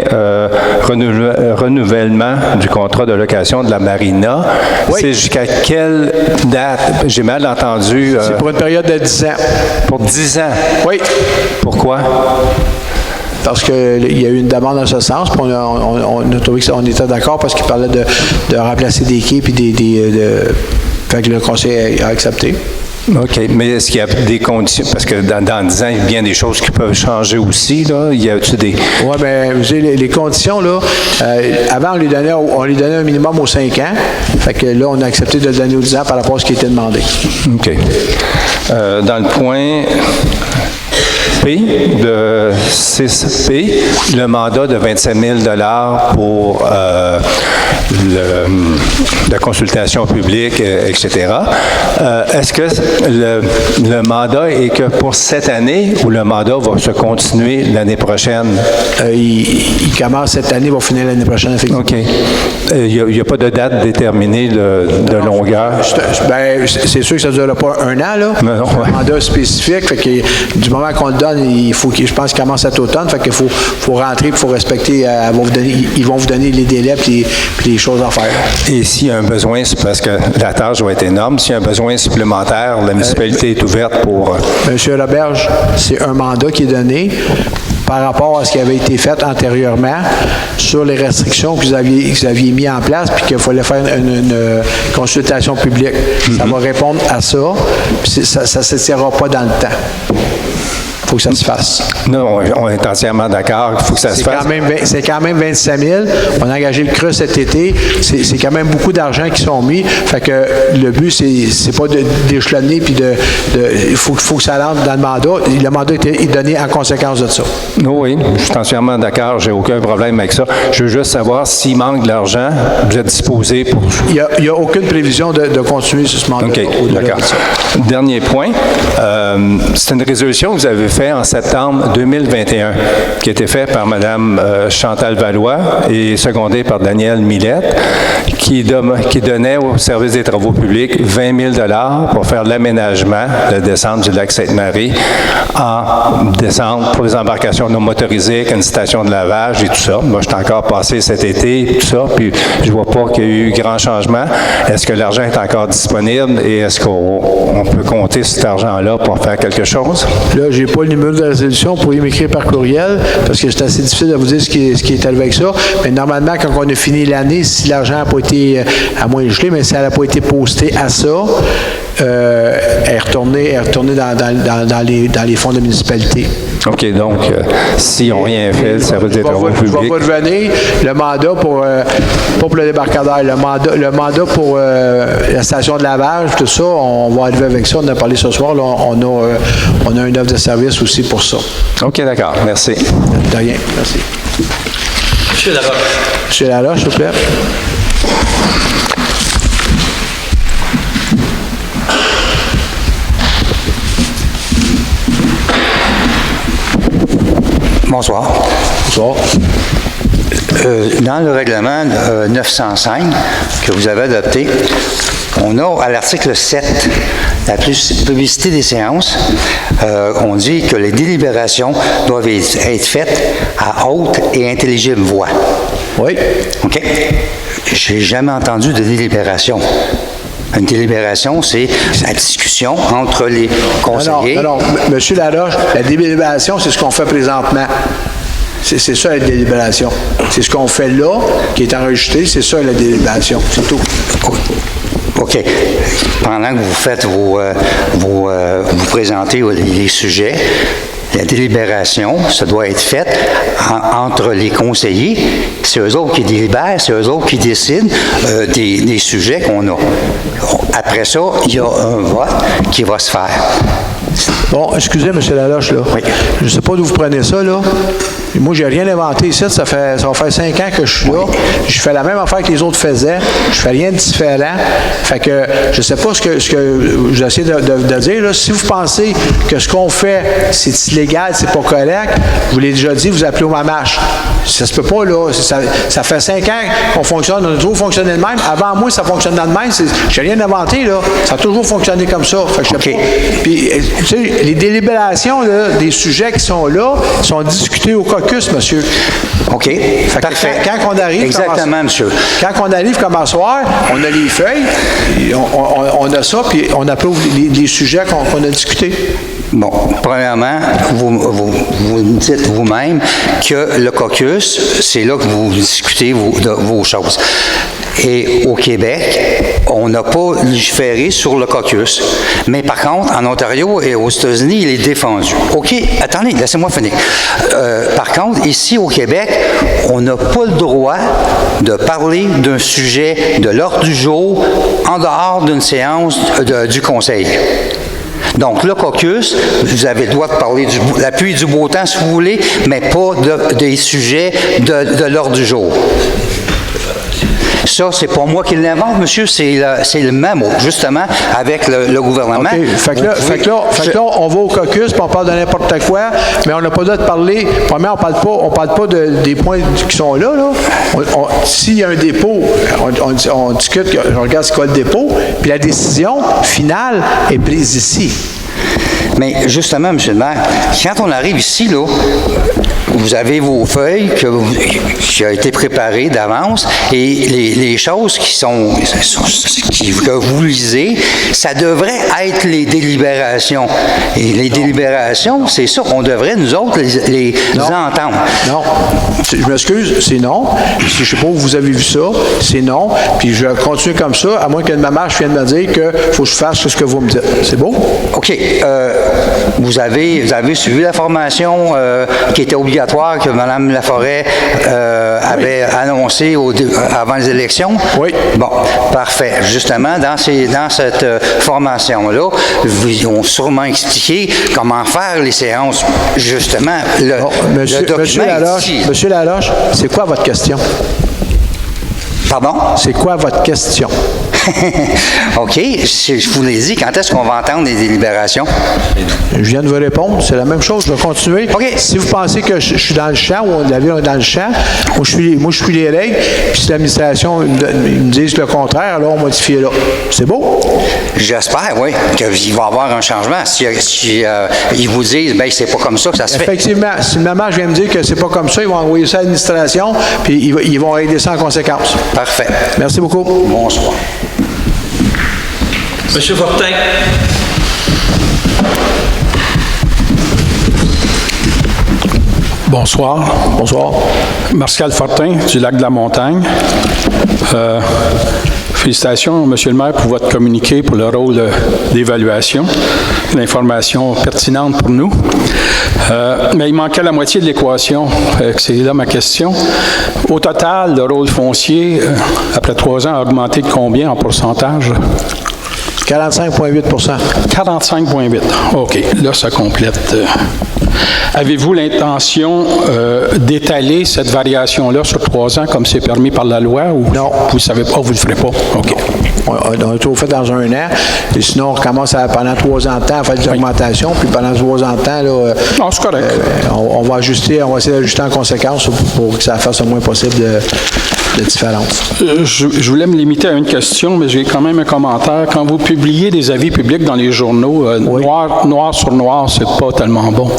renouvellement du contrat de location de la marina. Oui. C'est jusqu'à quelle date? J'ai mal entendu. C'est pour une période de 10 ans. Pour 10 ans? Oui. Pourquoi? Parce qu'il y a eu une demande dans ce sens, puis on a trouvé qu'on était d'accord parce qu'il parlait de remplacer des quais, puis fait que le conseil a accepté. OK. Mais est-ce qu'il y a des conditions? Parce que dans 10 ans, il y a bien des choses qui peuvent changer aussi, là. Y a-t-il des... Oui, bien, vous savez, les conditions, là, avant, on lui donnait un minimum aux 5 ans. Fait que là, on a accepté de le donner aux 10 ans par rapport à ce qui était demandé. OK. Dans le point P de 6P, le mandat de 27 000 $ pour la consultation publique, etc. Est-ce que le mandat est que pour cette année ou le mandat va se continuer l'année prochaine? Il commence cette année, il va finir l'année prochaine, effectivement. OK. Il n'y a pas de date déterminée de longueur? Bien, c'est sûr que ça ne durera pas 1 an, là. Non, un mandat spécifique, fait que du moment qu'on le donne, l'automne, je pense qu'il commence cet automne, fait qu'il faut rentrer, il faut respecter, ils vont vous donner les délais puis les choses à faire. Et s'il y a un besoin, c'est parce que la tâche va être énorme, s'il y a un besoin supplémentaire, la municipalité est ouverte pour... Monsieur Roberge, c'est un mandat qui est donné par rapport à ce qui avait été fait antérieurement sur les restrictions que vous aviez mis en place puis qu'il fallait faire une consultation publique. Ça va répondre à ça, puis ça ne s'étirera pas dans le temps. Il faut que ça se fasse. Non, on est entièrement d'accord. Il faut que ça se fasse. C'est quand même 25 000. On a engagé le CRE cet été. C'est quand même beaucoup d'argent qui sont mis. Fait que le but, c'est pas d'échelonner puis il faut que ça rentre dans le mandat. Le mandat est donné en conséquence de ça. Oui, je suis entièrement d'accord. J'ai aucun problème avec ça. Je veux juste savoir s'il manque de l'argent, vous êtes disposé pour... Il n'y a aucune prévision de continuer sur ce mandat. OK, d'accord. Dernier point. C'est une résolution que vous avez faite en septembre 2021, qui a été faite par Mme Chantal Valois et secondée par Daniel Millette, qui donnait au service des travaux publics 20 000 $ pour faire l'aménagement de descente du lac Sainte-Marie en descente pour les embarcations non motorisées, avec une station de lavage et tout ça. Moi, je suis encore passé cet été, tout ça, puis je vois pas qu'il y a eu grand changement. Est-ce que l'argent est encore disponible et est-ce qu'on peut compter sur cet argent-là pour faire quelque chose? Là, j'ai pas le numéro de la résolution, vous pourriez m'écrire par courriel, parce que c'est assez difficile de vous dire ce qui est arrivé avec ça. Mais normalement, quand on a fini l'année, si l'argent n'a pas été, à moins gelé, mais si elle n'a pas été postée à ça, elle est retournée dans les fonds de municipalité. OK, donc, s'ils n'ont rien fait, le service des travaux publics... Je vais vous revenir, le mandat pour, pas pour le débarcadère, le mandat pour la station de lavage, tout ça, on va arriver avec ça, on en a parlé ce soir, là, on a une offre de service aussi pour ça. OK, d'accord, merci. De rien, merci. Monsieur Laroche. Monsieur Laroche, s'il vous plaît. Bonsoir. Bonsoir. Dans le règlement 905 que vous avez adopté, on a à l'article 7, la publicité des séances, on dit que les délibérations doivent être faites à haute et intelligible voix. Oui. OK. J'ai jamais entendu de délibération. Une délibération, c'est la discussion entre les conseillers. Non, M. Laroche, la délibération, c'est ce qu'on fait présentement. C'est ça la délibération. C'est ce qu'on fait là, qui est enregistré, c'est ça la délibération. C'est tout. OK. Pendant que vous faites vous présentez les sujets, la délibération, ça doit être faite entre les conseillers. C'est eux autres qui délibèrent, c'est eux autres qui décident des sujets qu'on a. Après ça, il y a un vote qui va se faire. Bon, excusez, M. Laloche, là. Oui. Je ne sais pas d'où vous prenez ça, là. Moi, j'ai rien inventé ici. Ça va faire 5 ans que je suis là. Je fais la même affaire que les autres faisaient. Je fais rien de différent. Fait que je ne sais pas ce que j'essaie de dire, là. Si vous pensez que ce qu'on fait, c'est illégal, c'est pas correct, je vous l'ai déjà dit, vous appelez au mamache. Ça se peut pas, là. Ça fait 5 ans qu'on fonctionne. On a toujours fonctionné de même. Avant moi, ça fonctionnait de même. J'ai rien inventé, là. Ça a toujours fonctionné comme ça. Fait que je sais pas. Puis, tu sais, les délibérations, là, des sujets qui sont là, sont discutés au caucus, monsieur. OK. Parfait. Quand on arrive... Exactement, monsieur. Quand on arrive comme à soir, on a les feuilles, on a ça, puis on approuve les sujets qu'on a discutés. Bon, premièrement, vous dites vous-même que le caucus, c'est là que vous discutez vos choses. Et au Québec, on n'a pas légiféré sur le caucus. Mais par contre, en Ontario et aux États-Unis, il est défendu. OK, attendez, laissez-moi finir. Par contre, ici au Québec, on n'a pas le droit de parler d'un sujet de l'ordre du jour en dehors d'une séance du Conseil. Donc, le caucus, vous avez le droit de parler de la pluie et du beau temps, si vous voulez, mais pas des sujets de l'ordre du jour. Ça, c'est pas moi qui l'invente, monsieur, c'est le même mot, justement, avec le gouvernement. OK. Fait que là, on va au caucus, puis on parle de n'importe quoi, mais on n'a pas le droit de parler. Premièrement, on parle pas des points qui sont là. S'il y a un dépôt, on discute, on regarde ce qu'est le dépôt, puis la décision finale est prise ici. Mais justement, M. le maire, quand on arrive ici, là, vous avez vos feuilles qui ont été préparées d'avance et les choses que vous lisez, ça devrait être les délibérations. Et les délibérations, c'est ça, on devrait, nous autres, les entendre. Non, je m'excuse, c'est non. Je ne sais pas où vous avez vu ça, c'est non. Puis je continue comme ça, à moins que ma marche vienne me dire qu'il faut que je fasse ce que vous me dites. C'est beau? OK. Vous avez suivi la formation qui était obligatoire que Mme Laforêt avait annoncée avant les élections? Oui. Bon, parfait. Justement, dans cette formation-là, ils ont sûrement expliqué comment faire les séances. Justement, le document est ici. Monsieur Laloche, c'est quoi votre question? Pardon? C'est quoi votre question? OK. Je vous l'ai dit, quand est-ce qu'on va entendre les délibérations? Je viens de vous répondre. C'est la même chose. Je vais continuer. OK. Si vous pensez que je suis dans le champ ou la ville est dans le champ, moi, je suis les règles. Puis si l'administration me dit le contraire, alors on modifie là. C'est beau? J'espère, oui, qu'il va y avoir un changement. Si ils vous disent, bien, c'est pas comme ça que ça se fait. Effectivement. Si le maman vient me dire que c'est pas comme ça, ils vont envoyer ça à l'administration, puis ils vont régler ça en conséquence. Parfait. Merci beaucoup. Bonsoir. Monsieur Fortin. Bonsoir. Bonsoir. Martial Fortin, du Lac de la Montagne. Félicitations, Monsieur le maire, pour votre communiqué, pour le rôle d'évaluation. L'information pertinente pour nous. Mais il manquait la moitié de l'équation. C'est là ma question. Au total, le rôle foncier, après 3 ans, a augmenté de combien en pourcentage? 45,8 45,8 OK. Là, ça complète. Avez-vous l'intention d'étaler cette variation-là sur 3 ans comme c'est permis par la loi ou non? Vous ne savez pas, vous ne le ferez pas? OK. On a tout fait dans 1 an. Et sinon, on recommence pendant 3 ans de temps à faire des augmentations. Puis pendant 3 ans de temps, là, non, c'est correct. On va ajuster, on va essayer d'ajuster en conséquence pour que ça fasse le moins possible de différence. Je voulais me limiter à une question, mais j'ai quand même un commentaire. Quand vous publiez des avis publics dans les journaux, oui. noir sur noir, c'est pas tellement bon.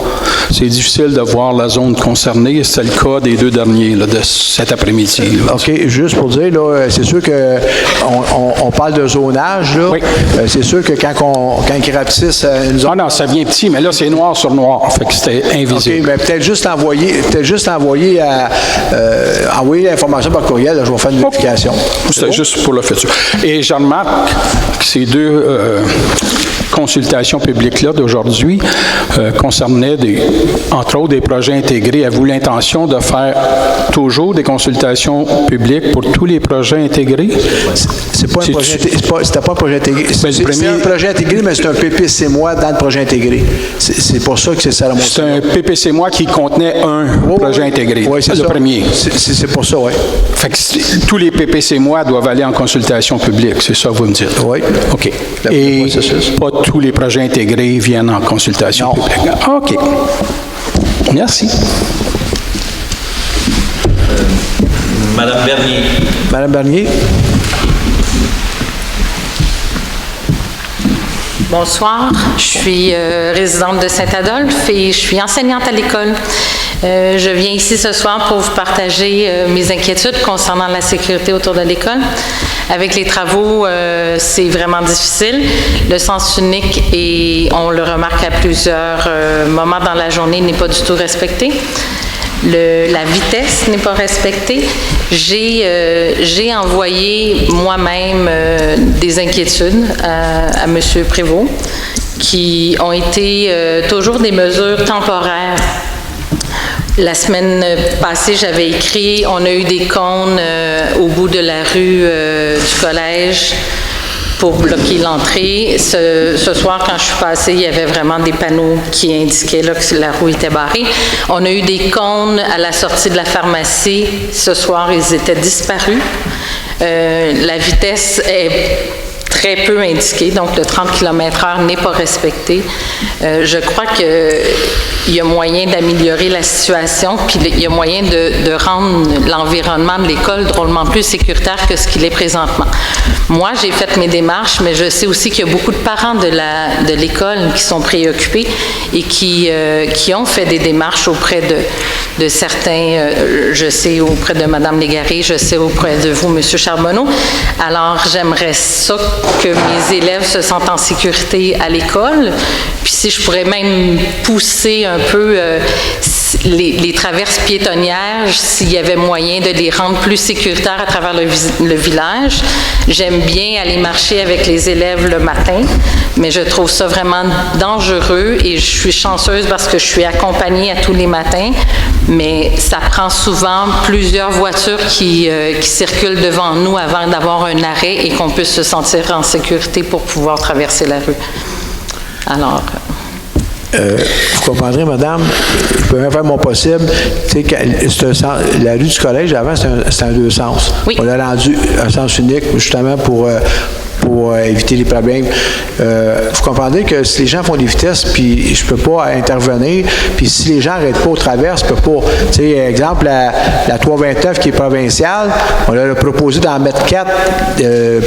C'est difficile de voir la zone concernée. C'était le cas des 2 derniers là, de cet après-midi. OK. Juste pour dire, là, c'est sûr que on parle de zonage. Là. Oui. C'est sûr que quand ils rapetissent une zone... Ah non, ça vient petit, mais là, c'est noir sur noir. Fait que c'était invisible. OK. Mais peut-être juste envoyer l'information par courriel. Là, je vais faire une vérification. C'était bon? Juste pour le futur. Et je remarque que ces 2 consultations publiques-là d'aujourd'hui concernaient, entre autres, des projets intégrés. Avez-vous l'intention de faire toujours des consultations publiques pour tous les projets intégrés? C'était pas un projet intégré. C'est un projet intégré, mais c'est un PPC-moi dans le projet intégré. C'est pour ça que c'est ça la motion. C'est un PPC-moi qui contenait un projet intégré. Oui, c'est le ça. Premier. C'est pour ça, oui. Fait que tous les PPC-moi doivent aller en consultation publique, c'est ça que vous me dites? Oui. OK. Et pas tous les projets intégrés viennent en consultation publique? OK. Merci. Madame Bernier. Madame Bernier. Bonsoir, je suis résidente de Saint-Adolphe et je suis enseignante à l'école. Je viens ici ce soir pour vous partager mes inquiétudes concernant la sécurité autour de l'école. Avec les travaux, c'est vraiment difficile. Le sens unique, et on le remarque à plusieurs moments dans la journée, n'est pas du tout respecté. La vitesse n'est pas respectée. J'ai envoyé moi-même des inquiétudes à M. Prévost, qui ont été toujours des mesures temporaires. La semaine passée, j'avais écrit, on a eu des cônes au bout de la rue du collège pour bloquer l'entrée. Ce soir, quand je suis passée, il y avait vraiment des panneaux qui indiquaient là, que la rue était barrée. On a eu des cônes à la sortie de la pharmacie. Ce soir, ils étaient disparus. La vitesse est très peu indiqué, donc le 30 km/h n'est pas respecté. Je crois qu'il y a moyen d'améliorer la situation, puis il y a moyen de rendre l'environnement de l'école drôlement plus sécuritaire que ce qu'il est présentement. Moi, j'ai fait mes démarches, mais je sais aussi qu'il y a beaucoup de parents de l'école qui sont préoccupés et qui ont fait des démarches auprès de certains, je sais auprès de Mme Légaré, je sais auprès de vous, M. Charbonneau. Alors, j'aimerais ça que mes élèves se sentent en sécurité à l'école. Puis si je pourrais même pousser un peu les traverses piétonnières, s'il y avait moyen de les rendre plus sécuritaires à travers le village. J'aime bien aller marcher avec les élèves le matin, mais je trouve ça vraiment dangereux et je suis chanceuse parce que je suis accompagnée à tous les matins, mais ça prend souvent plusieurs voitures qui circulent devant nous avant d'avoir un arrêt et qu'on puisse se sentir en sécurité pour pouvoir traverser la rue. Alors... vous comprendrez, madame, je peux même faire mon possible. Tu sais, la rue du collège, avant, c'était un deux sens. Oui. On l'a rendu un sens unique, justement, pour éviter les problèmes. Vous comprendrez que si les gens font des vitesses, puis je peux pas intervenir, puis si les gens n'arrêtent pas au travers, je peux pas. Tu sais, exemple, la 329 qui est provinciale, on leur a proposé d'en mettre 4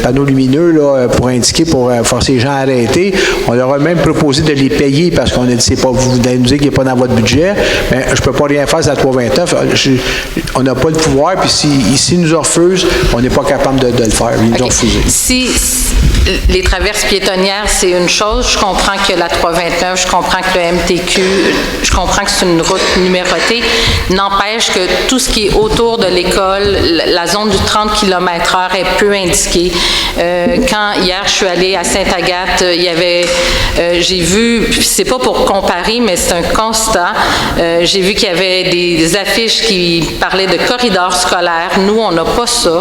panneaux lumineux là, pour indiquer, pour forcer les gens à arrêter. On leur a même proposé de les payer parce qu'on a dit, c'est pas, vous allez nous dire qu'il n'est pas dans votre budget, mais je peux pas rien faire sur la 329. On n'a pas le pouvoir, puis s'ils nous en refusent, on n'est pas capable de le faire. Ils nous ont refusé. Si les traverses piétonnières, c'est une chose. Je comprends que la 329, je comprends que le MTQ, je comprends que c'est une route numérotée. N'empêche que tout ce qui est autour de l'école, la zone du 30 km/h est peu indiquée. Quand hier, je suis allée à Sainte-Agathe, il y avait, j'ai vu, c'est pas pour comparer, mais c'est un constat, j'ai vu qu'il y avait des affiches qui parlaient de corridors scolaires. Nous, on n'a pas ça.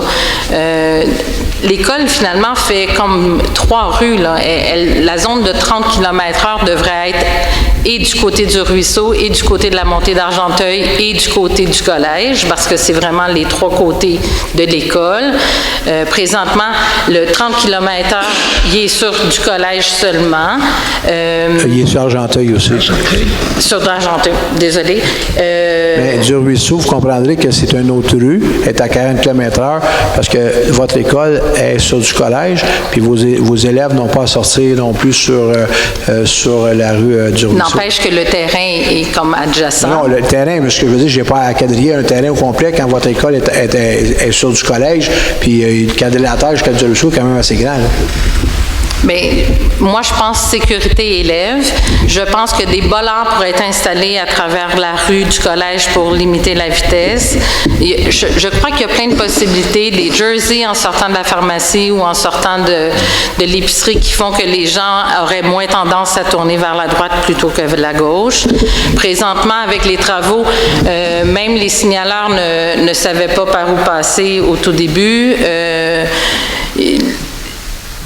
L'école, finalement, fait comme 3 rues. Là. La zone de 30 km/h devrait être et du côté du ruisseau, et du côté de la montée d'Argenteuil, et du côté du collège, parce que c'est vraiment les 3 côtés de l'école. Présentement, le 30 km/h, il est sur du collège seulement. Il est sur Argenteuil aussi. Sur Argenteuil, désolé. Mais du ruisseau, vous comprendrez que c'est une autre rue, elle est à 40 km/h, parce que votre école est sur du collège, puis vos élèves n'ont pas à sortir non plus sur la rue du ruisseau. N'empêche que le terrain est comme adjacent. Non, le terrain, mais ce que je veux dire, je n'ai pas à quadriller un terrain au complet quand votre école est sur du collège, puis le quadrilatère jusqu'à du ruisseau est quand même assez grand. Là. Mais moi, je pense sécurité élèves. Je pense que des bollards pourraient être installés à travers la rue du collège pour limiter la vitesse. Je crois qu'il y a plein de possibilités. Des jerseys en sortant de la pharmacie ou en sortant de l'épicerie qui font que les gens auraient moins tendance à tourner vers la droite plutôt que vers la gauche. Présentement, avec les travaux, même les signaleurs ne savaient pas par où passer au tout début.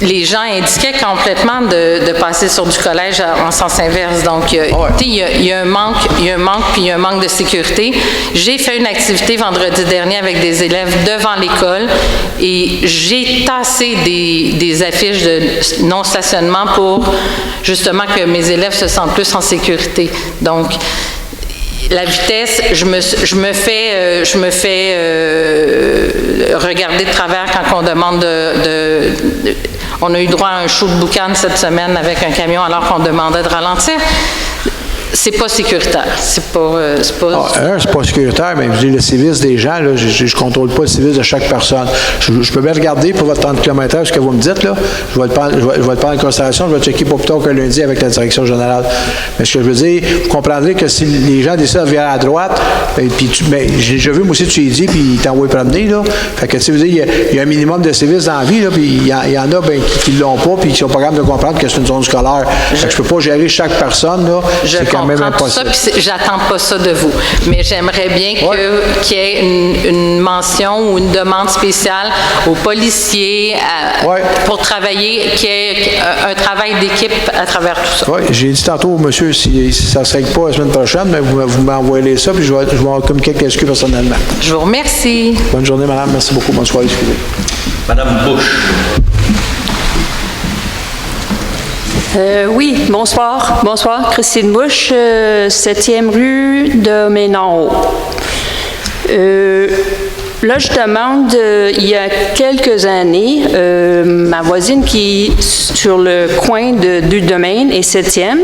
Les gens indiquaient complètement de passer sur du collège en sens inverse. Donc, il y a un manque, puis il y a un manque de sécurité. J'ai fait une activité vendredi dernier avec des élèves devant l'école et j'ai tassé des affiches de non-stationnement pour justement que mes élèves se sentent plus en sécurité. Donc, la vitesse, je me fais regarder de travers quand on demande on a eu droit à un show de boucan cette semaine avec un camion alors qu'on demandait de ralentir. C'est pas sécuritaire. C'est pas sécuritaire, mais je dis le civisme des gens, là, je ne contrôle pas le civisme de chaque personne. Je peux bien regarder pour votre 30 km/h ce que vous me dites, là. Je vais le prendre en considération, je vais checker pas plus tard que lundi avec la direction générale. Mais ce que je veux dire, vous comprendrez que si les gens décident de virer à droite, puis j'ai vu, moi aussi, tu y dis, puis ils t'envoient promener, là. Fait que, tu sais, il y a un minimum de civisme dans la vie, là, puis il y en a qui ne l'ont pas, puis qui sont pas capables de comprendre que c'est une zone scolaire. Fait que je peux pas gérer chaque personne, là. C'est quand même impossible. Ça, puis j'attends pas ça de vous. Mais j'aimerais bien qu'il y ait une mention ou une demande spéciale aux policiers pour travailler, qu'il y ait un travail d'équipe à travers tout ça. Oui, j'ai dit tantôt au monsieur si ça ne se règle pas la semaine prochaine, mais vous m'envoyez ça, puis je vais communiquer avec l'SQ personnellement. Je vous remercie. Bonne journée, madame. Merci beaucoup. Bonne soirée. Excusez. Madame Bush. Oui, bonsoir. Bonsoir, Christine Bouche, 7e rue de Ménard-Haut. Là, je demande, il y a quelques années, ma voisine qui est sur le coin du domaine est 7e,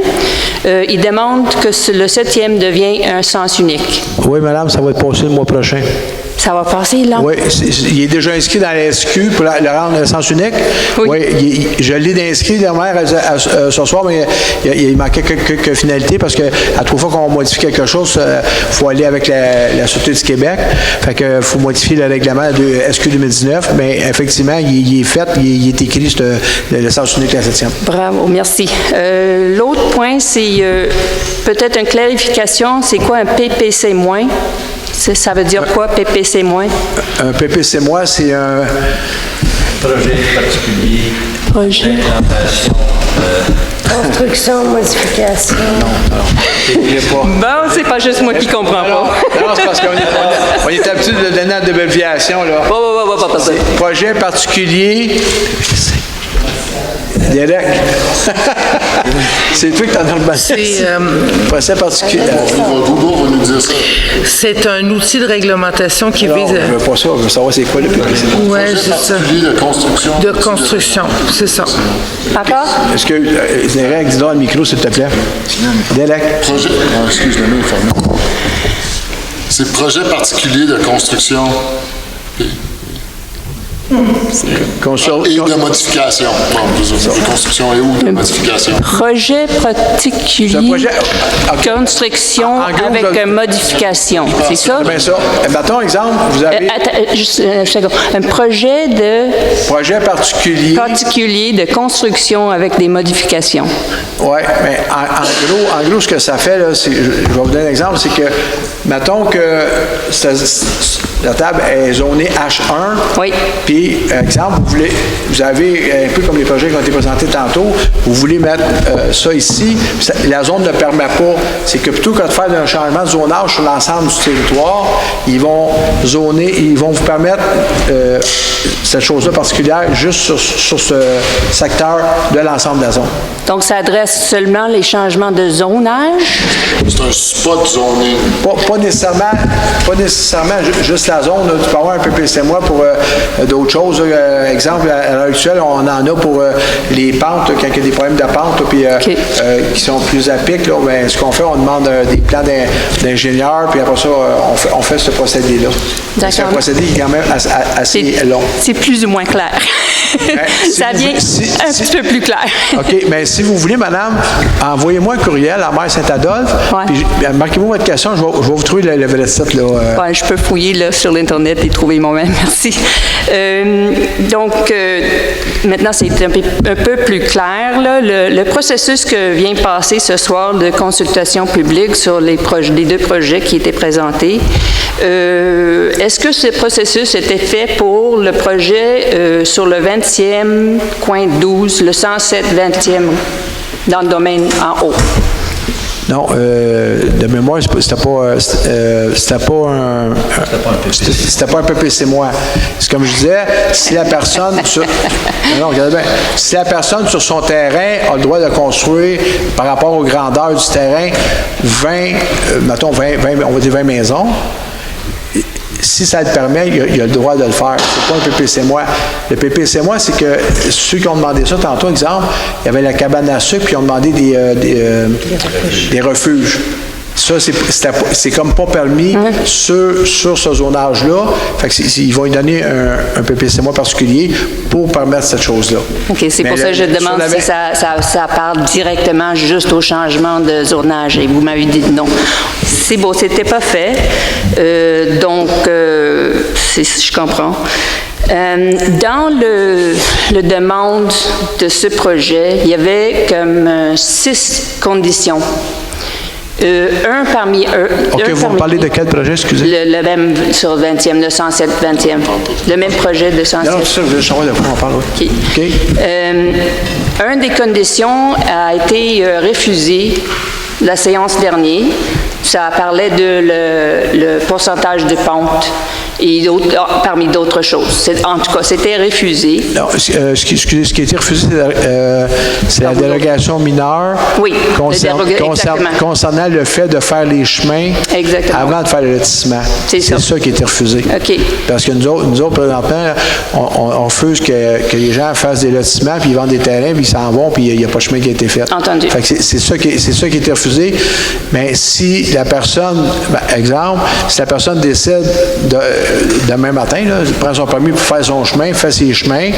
il demande que le 7e devient un sens unique. Oui, madame, ça va être passé le mois prochain. Ça va passer, là? Oui, il est déjà inscrit dans la SQ pour le rendre à sens unique. Oui, je l'ai inscrit dernière ce soir, mais il manquait quelques finalités parce que à chaque fois qu'on modifie quelque chose, il faut aller avec la Sûreté du Québec. Fait que faut modifier le règlement de SQ 2019, mais effectivement, il est fait, il est écrit le sens unique à la 7e. Bravo, merci. L'autre point, c'est peut-être une clarification. C'est quoi un PPC-? Ça veut dire quoi, PPC-? Un PPC-, c'est un... Projet particulier d'implantation. Construction, modification. Non. Bon, c'est pas juste moi qui comprends pas. Non, c'est parce qu'on est habitué de donner la abréviation, là. Projet particulier... Derek. C'est toi qui t'en as le procès particulier. Hugo va nous dire ça. C'est un outil de réglementation qui vise... On ne veut pas ça, on veut savoir c'est quoi le PPC. Oui, c'est ça. De construction. De construction, c'est ça. Encore? Est-ce que... Derek, dis-donc le micro, s'il te plaît. Derek. Projet... excuse-le, fermé. C'est projet particulier de construction. Et de modification. De construction et ou de modification. Projet particulier, construction avec modification. C'est ça? C'est bien ça. Mettons exemple, vous avez... juste une seconde. Un projet de... Projet particulier. Particulier de construction avec des modifications. Oui, mais en gros, ce que ça fait, là, je vais vous donner un exemple, c'est que, mettons que la table est zonée H1. Oui. Puis, exemple, vous avez, un peu comme les projets qui ont été présentés tantôt, vous voulez mettre ça ici, la zone ne permet pas. C'est que plutôt que de faire un changement de zonage sur l'ensemble du territoire, ils vont vous permettre cette chose-là particulière juste sur ce secteur de l'ensemble de la zone. Donc, ça adresse seulement les changements de zonage? C'est un spot zoning. Pas nécessairement juste la zone. Là, tu peux avoir un PPC pour d'autres choses. Exemple, à l'heure actuelle, on en a pour les pentes, quand il y a des problèmes de pente, puis qui sont plus à pic. Là, ben, ce qu'on fait, on demande des plans d'ingénieurs, puis après ça, on fait ce procédé-là. C'est un procédé qui est quand même assez long. C'est plus ou moins clair. Ça vient un petit peu plus clair. OK, mais si vous voulez, madame, envoyez-moi un courriel à Maire Saint-Adolphe, puis marquez-moi votre question, je vais vous trouver le vrai site. Là, je peux fouiller là, sur l'Internet et trouver moi-même. Merci. Donc, maintenant, c'est un peu plus clair. Là. Le processus que vient passer ce soir de consultation publique sur les deux projets qui étaient présentés, est-ce que ce processus était fait pour le projet sur le 20e, coin 12, le 107 20e, dans le domaine en haut? Non, de mémoire, c'était pas un PPC. C'est comme je disais, si la personne sur son terrain a le droit de construire par rapport aux grandeurs du terrain 20, on va dire 20 maisons. Si ça le permet, il a le droit de le faire. C'est pas un PPC. Le PPC, c'est que ceux qui ont demandé ça, tantôt, exemple, il y avait la cabane à sucre, puis ils ont demandé des refuges. Ça, c'est comme pas permis sur ce zonage-là. Fait que ils vont lui donner un PPC particulier pour permettre cette chose-là. OK, c'est pour ça que je demande si ça parle directement juste au changement de zonage. Et vous m'avez dit non. C'est beau, c'était pas fait. Donc, je comprends. Dans le demande de ce projet, il y avait comme 6 conditions. Un parmi eux. OK, vous me parlez de quel projet, excusez? Le même sur le 20e, le 107 20e. Le même projet de 107. Non, c'est ça, je veux savoir de quoi on parle. Oui. OK. Une des conditions a été refusée la séance dernière. Ça parlait de le pourcentage de pente. et parmi d'autres choses. En tout cas, c'était refusé. Non, ce qui a été refusé, c'est la dérogation mineure concernant le fait de faire les chemins avant de faire le lotissement. C'est ça qui a été refusé. OK. Parce que nous autres présentement, on refuse que les gens fassent des lotissements, puis ils vendent des terrains, puis ils s'en vont, puis il n'y a pas de chemin qui a été fait. Entendu. Fait que c'est ça qui a été refusé. Mais si la personne, exemple, si la personne décide demain matin, là, prend son permis pour faire son chemin, fait ses chemins,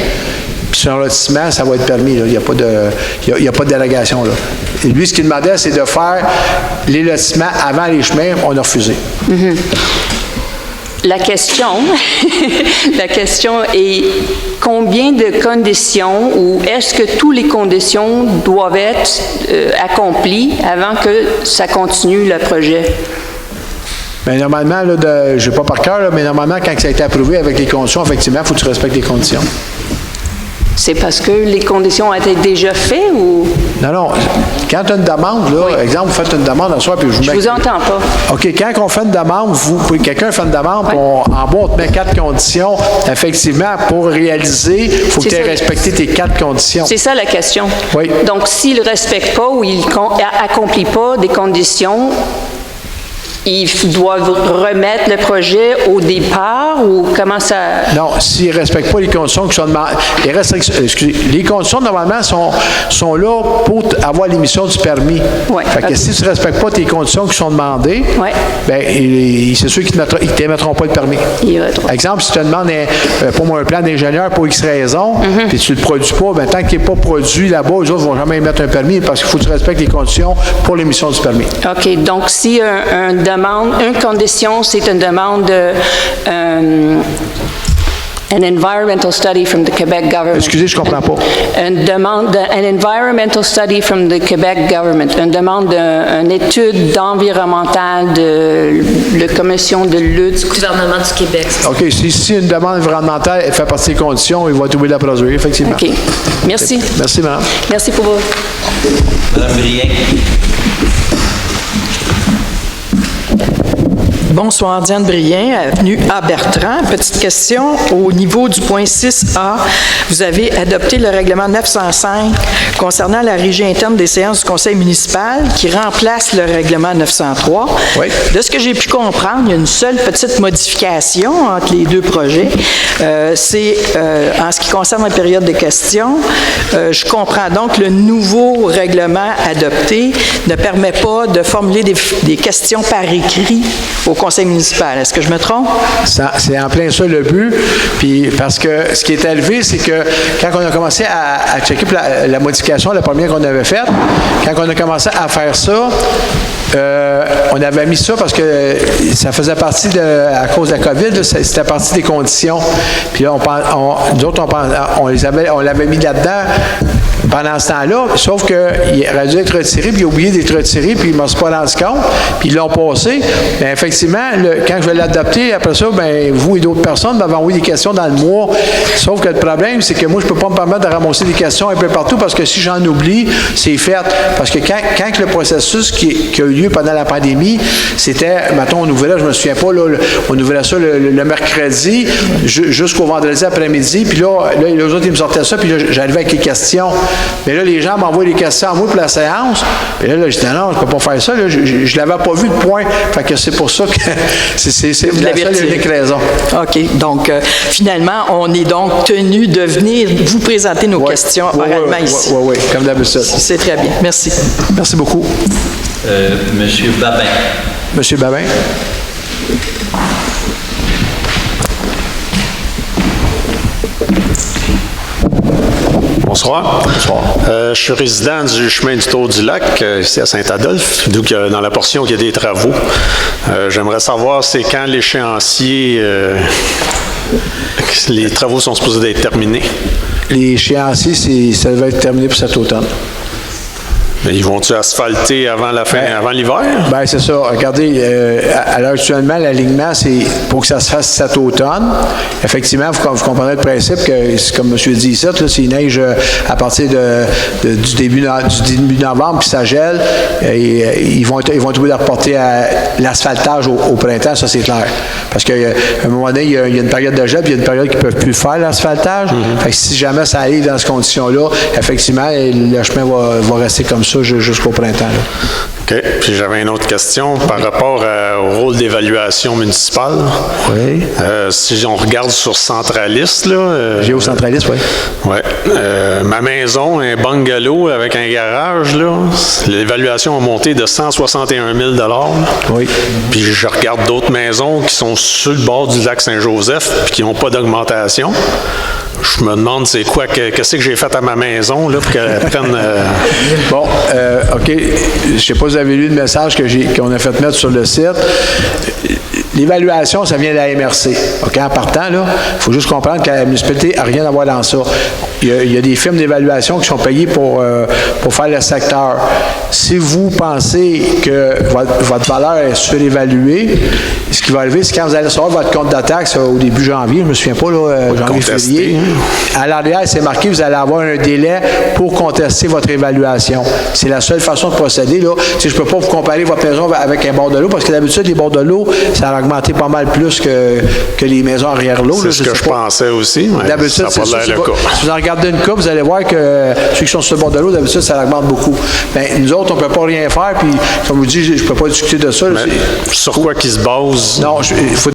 puis son lotissement, ça va être permis. Il n'y a pas de délégation. Là. Et lui, ce qu'il demandait, c'est de faire les lotissements avant les chemins. On a refusé. Mm-hmm. La question est combien de conditions ou est-ce que toutes les conditions doivent être accomplies avant que ça continue le projet? Bien, normalement, je n'ai pas par cœur, mais normalement, quand ça a été approuvé avec les conditions, effectivement, il faut que tu respectes les conditions. C'est parce que les conditions ont été déjà faites ou? Non. Quand tu as une demande, là, exemple, vous faites une demande à soi, puis je vous entends pas. OK, quand on fait une demande, quelqu'un fait une demande, en bas, on te met 4 conditions. Effectivement, pour réaliser, il faut que tu aies respecté tes 4 conditions. C'est ça la question. Oui. Donc, s'il ne respecte pas ou il n'accomplit pas des conditions, ils doivent remettre le projet au départ ou comment ça... Non, s'ils ne respectent pas les conditions qui sont demandées... Les conditions, normalement, sont là pour avoir l'émission du permis. Ouais, fait que si tu ne respectes pas tes conditions qui sont demandées, bien, c'est sûr qu'ils ne t'émettront pas le permis. Exemple, si tu te demandes, pour moi, un plan d'ingénieur pour X raison, puis tu ne le produis pas, bien, tant qu'il n'est pas produit là-bas, eux autres ne vont jamais émettre un permis parce qu'il faut que tu respectes les conditions pour l'émission du permis. OK. Donc, si une condition, c'est une demande de an environmental study from the Quebec government. Excusez, je ne comprends pas. Une demande an environmental study from the Quebec government. Une demande d'une étude environnementale de la commission de lutte. Du gouvernement du Québec. OK. Si une demande environnementale fait partie des conditions, il va être obligé de la produire, effectivement. OK. Merci. Merci, madame. Merci pour vous. Madame Brien. Bonsoir, Diane Brien, avenue A. Bertrand. Petite question, au niveau du point 6A, vous avez adopté le règlement 905 concernant la régie interne des séances du conseil municipal qui remplace le règlement 903. Oui. De ce que j'ai pu comprendre, il y a une seule petite modification entre les deux projets. C'est en ce qui concerne la période de questions. Je comprends donc le nouveau règlement adopté ne permet pas de formuler des questions par écrit au conseil municipal. Est-ce que je me trompe? C'est en plein ça le but. Puis parce que ce qui est arrivé, c'est que quand on a commencé à checker la modification, la première qu'on avait faite, quand on a commencé à faire ça, on avait mis ça parce que ça faisait partie à cause de la COVID, c'était partie des conditions. Puis là, nous autres, on l'avait mis là-dedans pendant ce temps-là, sauf qu'il aurait dû être retiré, puis il a oublié d'être retiré, puis il ne m'en s'est pas rendu compte, puis ils l'ont passé. Bien, effectivement, quand je vais l'adopter, après ça, bien, vous et d'autres personnes m'avaient envoyé des questions dans le mois. Sauf que le problème, c'est que moi, je ne peux pas me permettre de ramasser des questions un peu partout, parce que si j'en oublie, c'est fait. Parce que quand le processus qui a eu lieu pendant la pandémie, c'était, mettons, on ouvrait, je ne me souviens pas, là, on ouvrait ça le mercredi jusqu'au vendredi après-midi, puis là, les autres, ils me sortaient ça, puis là, j'arrivais avec les questions. Mais là, les gens m'envoient des questions à moi pour la séance. Puis là, je disais, non, je ne peux pas faire ça. Là, je ne l'avais pas vu de point. Fait que c'est pour ça que c'est la seule et unique raison. OK. Donc, finalement, on est donc tenu de venir vous présenter nos questions oralement ici. Oui, comme d'habitude. C'est très bien. Merci. Merci beaucoup. Monsieur Babin. Monsieur Babin. Bonsoir. Bonsoir. Je suis résident du chemin du Tour-du-Lac, ici à Saint-Adolphe, d'où dans la portion où il y a des travaux. J'aimerais savoir c'est quand l'échéancier, les travaux sont supposés d'être terminés. L'échéancier, ça va être terminé pour cet automne. Mais ils vont-tu asphalter avant avant l'hiver? Bien, c'est ça. Regardez, à l'heure actuellement, l'alignement, c'est pour que ça se fasse cet automne. Effectivement, vous comprenez le principe que, comme M. dit ici, là, s'il neige à partir du début novembre, puis ça gèle, ils vont être obligés de reporter l'asphaltage au printemps, ça c'est clair. Parce qu'à un moment donné, il y a une période de gel, puis il y a une période qu'ils ne peuvent plus faire l'asphaltage. Fait que si jamais ça arrive dans ces conditions-là, effectivement, le chemin va rester comme ça jusqu'au printemps. Là. OK. Puis j'avais une autre question par rapport au rôle d'évaluation municipale. Oui. Si on regarde sur Centralis, là... Géocentralis, oui. Oui. Ma maison, un bungalow avec un garage, là, l'évaluation a monté de 161 000 $. Oui. Puis je regarde d'autres maisons qui sont sur le bord du lac Saint-Joseph puis qui n'ont pas d'augmentation. Je me demande c'est quoi, qu'est-ce que j'ai fait à ma maison là, pour qu'elle prenne... Bon, OK. Je ne sais pas si vous avez lu le message qu'on a fait mettre sur le site. L'évaluation, ça vient de la MRC. OK? En partant, là, il faut juste comprendre que la municipalité n'a rien à voir dans ça. Il y a des firmes d'évaluation qui sont payées pour faire le secteur. Si vous pensez que votre valeur est surévaluée, ce qui va arriver, c'est quand vous allez recevoir votre compte de taxe au début janvier, je ne me souviens pas, là, janvier-février, à l'arrière, c'est marqué, vous allez avoir un délai pour contester votre évaluation. C'est la seule façon de procéder. Là. Je ne peux pas vous comparer votre maison avec un bord de l'eau, parce que d'habitude, les bords de l'eau, ça a augmenté pas mal plus que les maisons arrière l'eau. C'est ce que je pensais aussi. D'habitude, c'est ça. Si vous en regardez une coupe, vous allez voir que ceux qui sont sur le bord de l'eau, d'habitude, ça augmente beaucoup. Bien, nous autres, on ne peut pas rien faire, puis comme vous dites, je ne peux pas discuter de ça. Sur quoi qu'ils se basent? Non, il faut